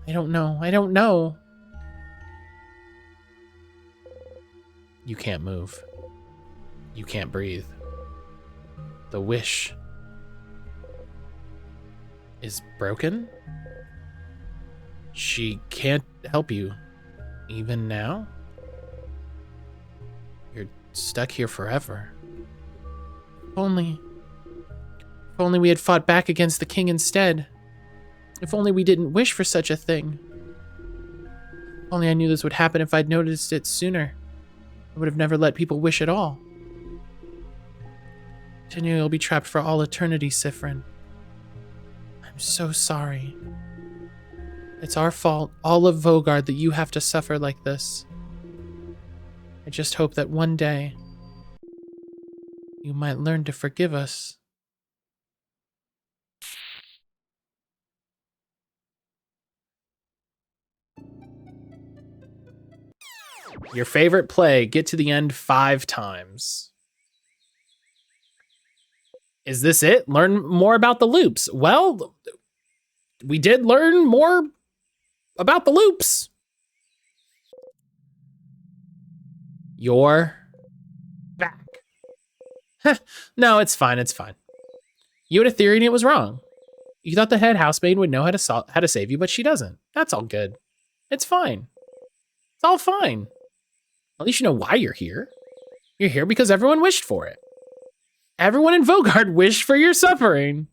A: I don't know. You can't move. You can't breathe. The wish is broken? She can't help you, even now? You're stuck here forever. If only we had fought back against the king instead. If only we didn't wish for such a thing. If only I knew this would happen if I'd noticed it sooner. I would have never let people wish at all. Continue, you'll be trapped for all eternity, Siffrin. I'm so sorry. It's our fault, all of Vogard, that you have to suffer like this. I just hope that one day you might learn to forgive us. Your favorite play, get to the end 5 times. Is this it? Learn more about the loops. Well, we did learn more about the loops. You're back. No, it's fine. It's fine. You had a theory and it was wrong. You thought the head housemaid would know how to save you, but she doesn't. That's all good. It's fine. It's all fine. At least you know why you're here. You're here because everyone wished for it. Everyone in Vogard wished for your suffering.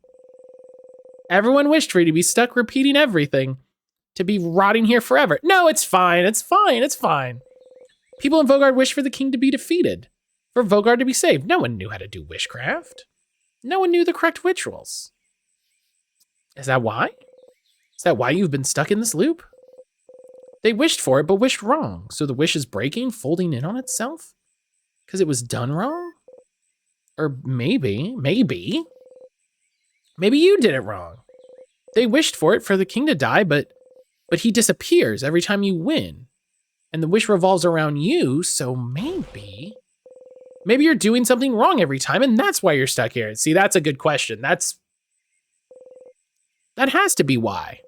A: Everyone wished for you to be stuck repeating everything, to be rotting here forever. No, it's fine, it's fine, it's fine. People in Vogard wished for the king to be defeated, for Vogard to be saved. No one knew how to do witchcraft. No one knew the correct rituals. Is that why? Is that why you've been stuck in this loop? They wished for it, but wished wrong. So the wish is breaking, folding in on itself? Because it was done wrong? Or maybe you did it wrong. They wished for it for the king to die, but he disappears every time you win. And the wish revolves around you, so maybe you're doing something wrong every time, and that's why you're stuck here. See, that's a good question. That has to be why.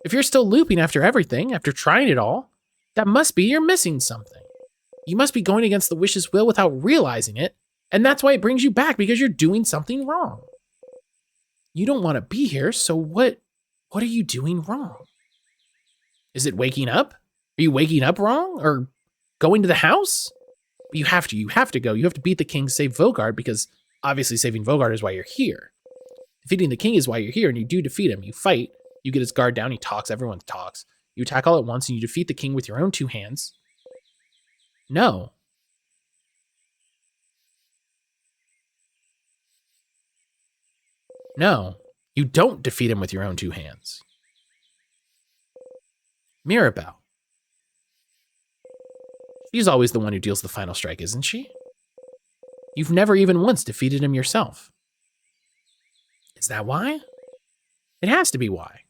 A: If you're still looping after everything, after trying it all, that must be you're missing something. You must be going against the wish's will without realizing it, and that's why it brings you back, because you're doing something wrong. You don't want to be here, so what are you doing wrong? Is it waking up? Are you waking up wrong? Or going to the house? You have to go. You have to beat the king, save Vogard, because obviously saving Vogard is why you're here. Defeating the king is why you're here, and you do defeat him. You fight, you get his guard down, he talks, everyone talks. You attack all at once, and you defeat the king with your own 2 hands. No. No, you don't defeat him with your own 2 hands. Mirabelle. She's always the one who deals the final strike, isn't she? You've never even once defeated him yourself. Is that why? It has to be why.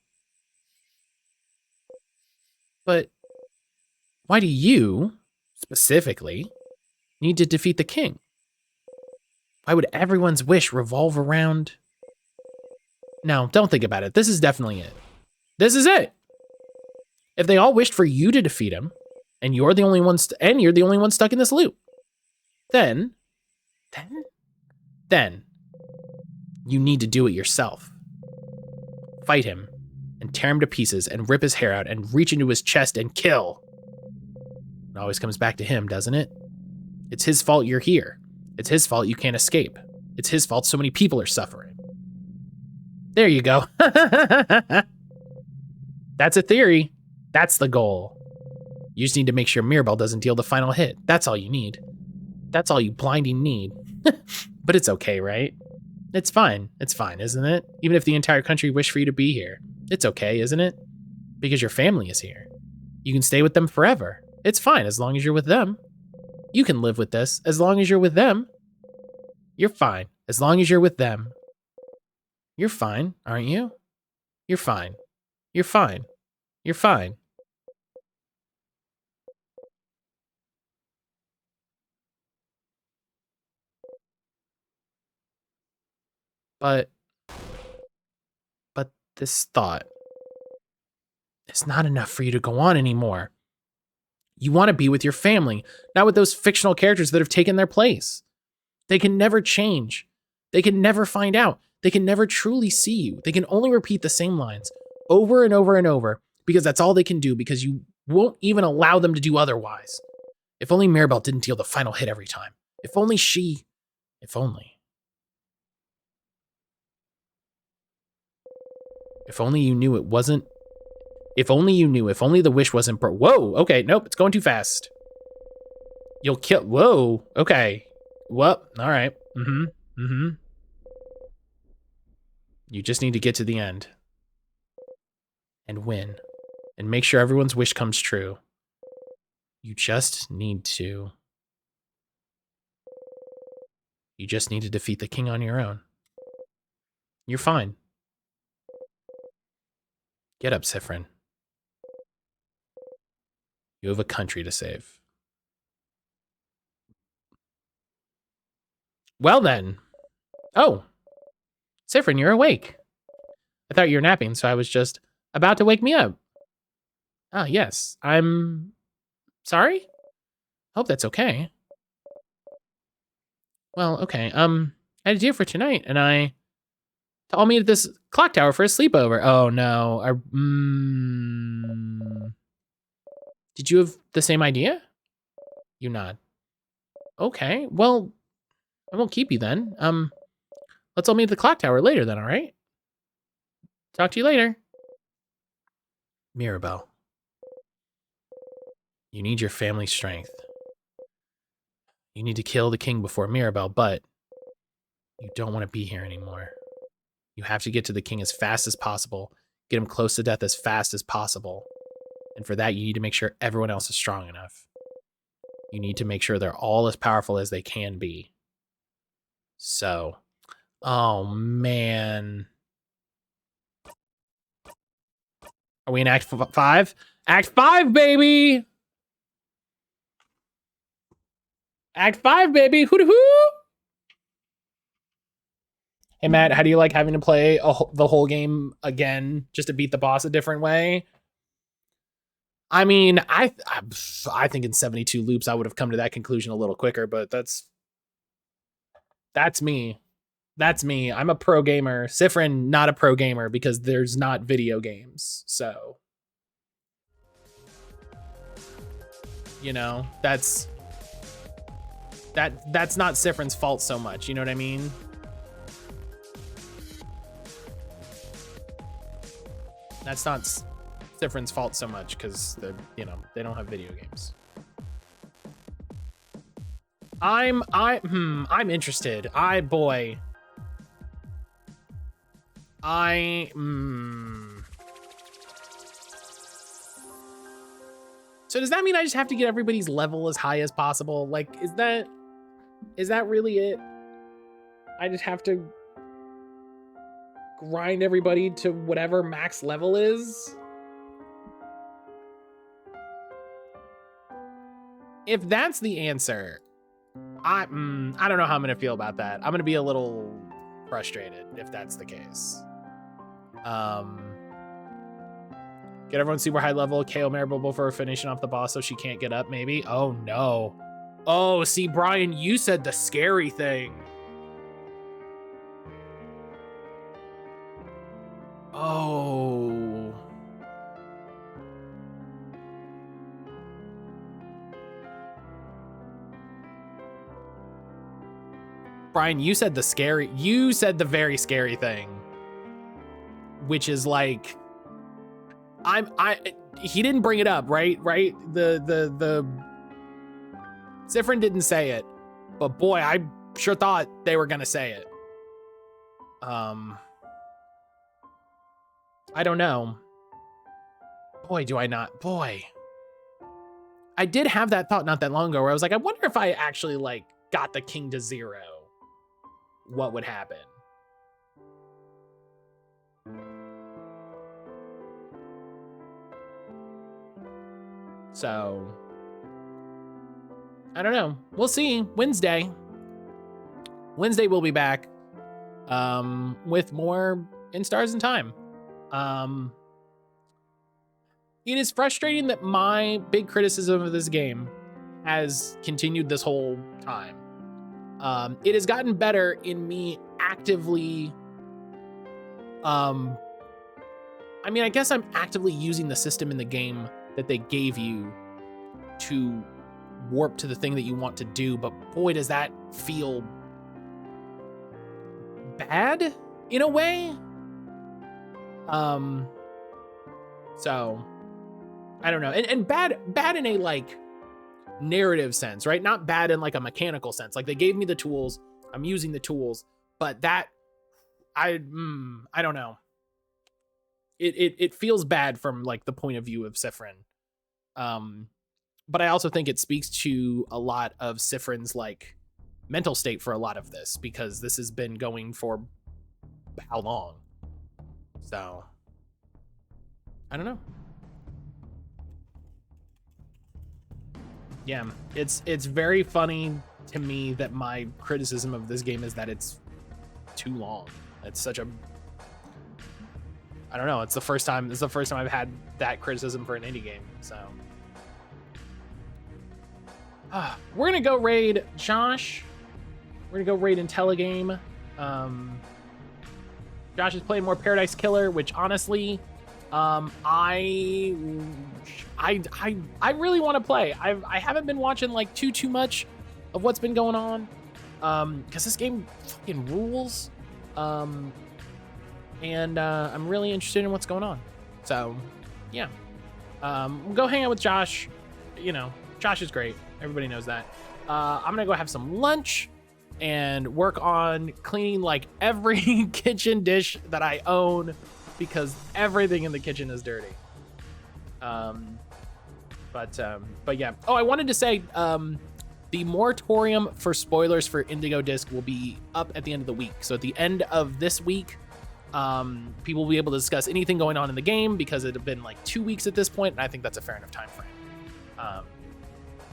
A: But why do you, specifically, need to defeat the king? Why would everyone's wish revolve around... No, don't think about it. This is definitely it. This is it. If they all wished for you to defeat him, and you're the only one stuck in this loop, then you need to do it yourself. Fight him, and tear him to pieces, and rip his hair out, and reach into his chest and kill. It always comes back to him, doesn't it? It's his fault you're here. It's his fault you can't escape. It's his fault so many people are suffering. There you go. That's a theory. That's the goal. You just need to make sure Mirabelle doesn't deal the final hit. That's all you need. That's all you blinding need. But it's okay, right? It's fine. It's fine, isn't it? Even if the entire country wished for you to be here. It's okay, isn't it? Because your family is here. You can stay with them forever. It's fine as long as you're with them. You can live with this as long as you're with them. You're fine as long as you're with them. You're fine, aren't you? You're fine. You're fine. You're fine. But this thought is not enough for you to go on anymore. You want to be with your family, not with those fictional characters that have taken their place. They can never change. They can never find out. They can never truly see you. They can only repeat the same lines over and over and over because that's all they can do, because you won't even allow them to do otherwise. If only Mirabelle didn't deal the final hit every time. If only she... If only. If only you knew it wasn't... If only you knew. If only the wish wasn't... Whoa, okay, nope, it's going too fast. You'll kill... Whoa, okay. Well, all right. You just need to get to the end. And win. And make sure everyone's wish comes true. You just need to... You just need to defeat the king on your own. You're fine. Get up, Sifrin. You have a country to save. Well then. Oh. Sifrin, you're awake. I thought you were napping, so I was just about to wake me up. Ah, yes. I'm... sorry? Hope that's okay. Well, okay. I had a deal for tonight, and I'll meet at this clock tower for a sleepover. Oh, no. Did you have the same idea? You nod. Okay, well, I won't keep you then. let's all meet at the clock tower later then, all right? Talk to you later. Mirabelle. You need your family's strength. You need to kill the king before Mirabelle, but you don't want to be here anymore. You have to get to the king as fast as possible, get him close to death as fast as possible. And for that, you need to make sure everyone else is strong enough. You need to make sure they're all as powerful as they can be. So, oh man. Are we in Act 5? Act 5, baby! Act 5, baby! Hoo-hoo! Hey, Matt, how do you like having to play the whole game again just to beat the boss a different way? I mean, I think in 72 loops I would have come to that conclusion a little quicker, but that's me. That's me. I'm a pro gamer. Sifrin, not a pro gamer because there's not video games. So, you know, that's not Sifrin's fault so much. You know what I mean? That's not Sifrin's fault so much because they're, you know, they don't have video games. I'm interested. So does that mean I just have to get everybody's level as high as possible? Like, is that really it? I just have to grind everybody to whatever max level is? If that's the answer, I don't know how I'm gonna feel about that. I'm gonna be a little frustrated if that's the case. Get everyone super high level, KO Maribel before finishing off the boss so she can't get up, maybe? Oh no. Oh, see, Brian, you said the scary thing. Oh. Brian, you said the very scary thing. Which is like, he didn't bring it up, right? The Sifrin didn't say it, but boy, I sure thought they were gonna say it. I don't know. Boy, do I not. Boy. I did have that thought not that long ago where I was like, I wonder if I actually like got the king to 0, what would happen? So, I don't know. We'll see. Wednesday we'll be back with more In Stars in Time. It is frustrating that my big criticism of this game has continued this whole time. It has gotten better in me actively. I mean, I guess I'm actively using the system in the game that they gave you to warp to the thing that you want to do, but boy, does that feel bad in a way. So I don't know. And bad in a like narrative sense, right? Not bad in like a mechanical sense. Like they gave me the tools, I'm using the tools, but that I don't know. It feels bad from like the point of view of Sifrin. But I also think it speaks to a lot of Sifrin's like mental state for a lot of this, because this has been going for how long? So I don't know. Yeah, it's very funny to me that my criticism of this game is that it's too long. It's such a, I don't know, it's the first time I've had that criticism for an indie game. So we're gonna go raid Josh. We're gonna go raid IntelliGame. Josh is playing more Paradise Killer, which honestly, I really want to play. I haven't been watching like too much of what's been going on, because this game fucking rules. And I'm really interested in what's going on. So, yeah. Go hang out with Josh. You know, Josh is great. Everybody knows that. I'm gonna go have some lunch and work on cleaning like every kitchen dish that I own because everything in the kitchen is dirty. But yeah. Oh, I wanted to say, the moratorium for spoilers for Indigo Disc will be up at the end of the week. So at the end of this week, people will be able to discuss anything going on in the game because it had been like 2 weeks at this point, and I think that's a fair enough time frame.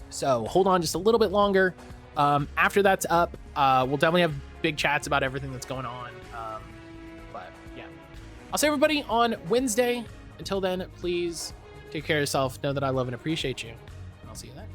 A: So hold on just a little bit longer. After that's up, we'll definitely have big chats about everything that's going on. But yeah, I'll see everybody on Wednesday. Until then, please take care of yourself. Know that I love and appreciate you. I'll see you then.